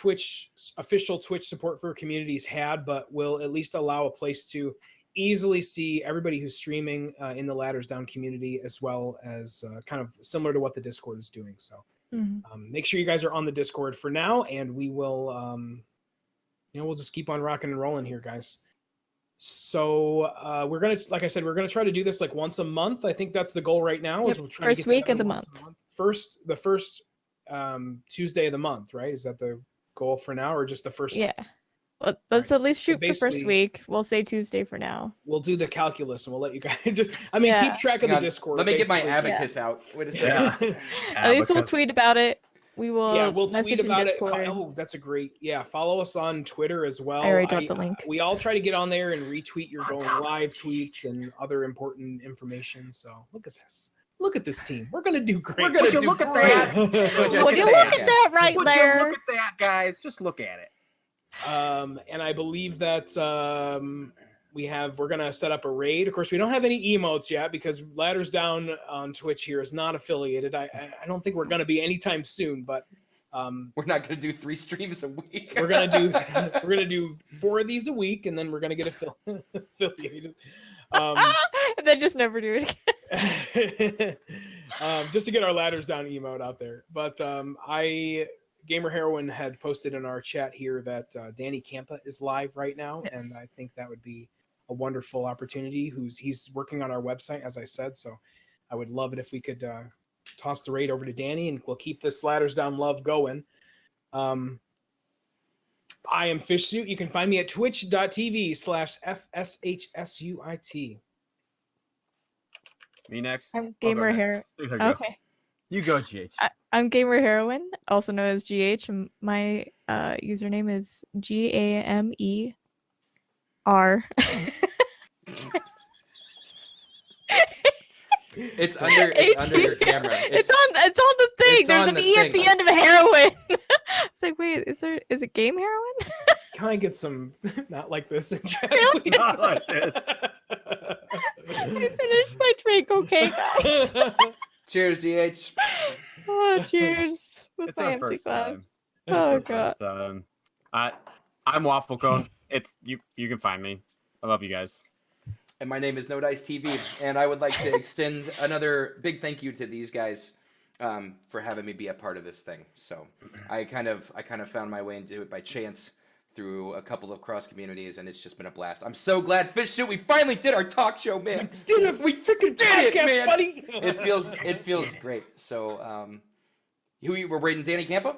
official Twitch support for communities had, but will at least allow a place to easily see everybody who's streaming in the Ladders Down community, as well as kind of similar to what the Discord is doing. So make sure you guys are on the Discord for now, and we will, we'll just keep on rocking and rolling here, guys. So we're gonna, like I said, we're gonna try to do this like once a month. I think that's the goal right now. Yep. Is we'll try First to get week of the month. The first Tuesday of the month, right? Is that the goal for now, or just the first? Yeah. Well, let's at least shoot for first week. We'll say Tuesday for now. We'll do the calculus, and we'll let you guys just. Keep track of the Discord. Let me get my abacus out. Wait a second. At least we'll tweet about it. We'll tweet about it. Oh, that's a great. Yeah, follow us on Twitter as well. I already dropped the link. We all try to get on there and retweet your going live tweets and other important information. So look at this. Look at this team. We're gonna do great. We're gonna do look at great. that. Would you look at that right there? Look at that, guys. Just look at it. And I believe that we're gonna set up a raid. Of course, we don't have any emotes yet, because Ladders Down on Twitch here is not affiliated. I don't think we're gonna be anytime soon, but we're not gonna do 3 streams a week. we're gonna do 4 of these a week, and then we're gonna get affiliated. And then just never do it again. Just to get our Ladders Down emote out there. But Gamer Heroine had posted in our chat here that Danny Campa is live right now, yes. And I think that would be a wonderful opportunity. He's working on our website, as I said, so I would love it if we could toss the raid over to Danny, and we'll keep this Ladders Down love going. I am Fishsuit. You can find me at twitch.tv/FSHSUIT. Me next. I'm I'll go Gamer next. Hero. You go. Okay. You go, GH. I'm Gamer Heroine, also known as GH. And my username is GAMER. It's under your camera. It's on the thing. it's There's on an the E thing. at the end of heroin. It's like, wait, is it game heroin? Can I get some not like this in chat? Really? please? Not like this. I finished my drink, okay, guys. Cheers, DH. Oh, cheers. With It's my our empty first time. glass. Oh It's god. our first time. I'm Waffle Cone. It's you can find me. I love you guys. And my name is No Dice TV, and I would like to extend another big thank you to these guys for having me be a part of this thing. So I kind of found my way into it by chance through a couple of cross communities, and it's just been a blast. I'm so glad, Fishsuit, we finally did our talk show, man. We freaking did it, man. buddy. It feels great. So we're rating Danny Campo.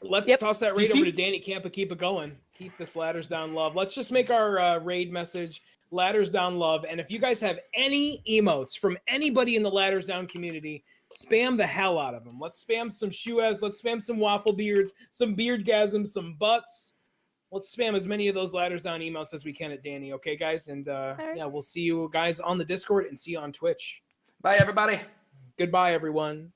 Let's Yep. toss that raid DC? over to Danny Campa. Keep it going. Keep this Ladders Down love. Let's just make our raid message Ladders Down love. And if you guys have any emotes from anybody in the Ladders Down community, spam the hell out of them. Let's spam some shoeas. Let's spam some waffle beards, some beardgasms, some butts. Let's spam as many of those Ladders Down emotes as we can at Danny. Okay, guys? And right. yeah, we'll see you guys on the Discord and see you on Twitch. Bye, everybody. Goodbye, everyone.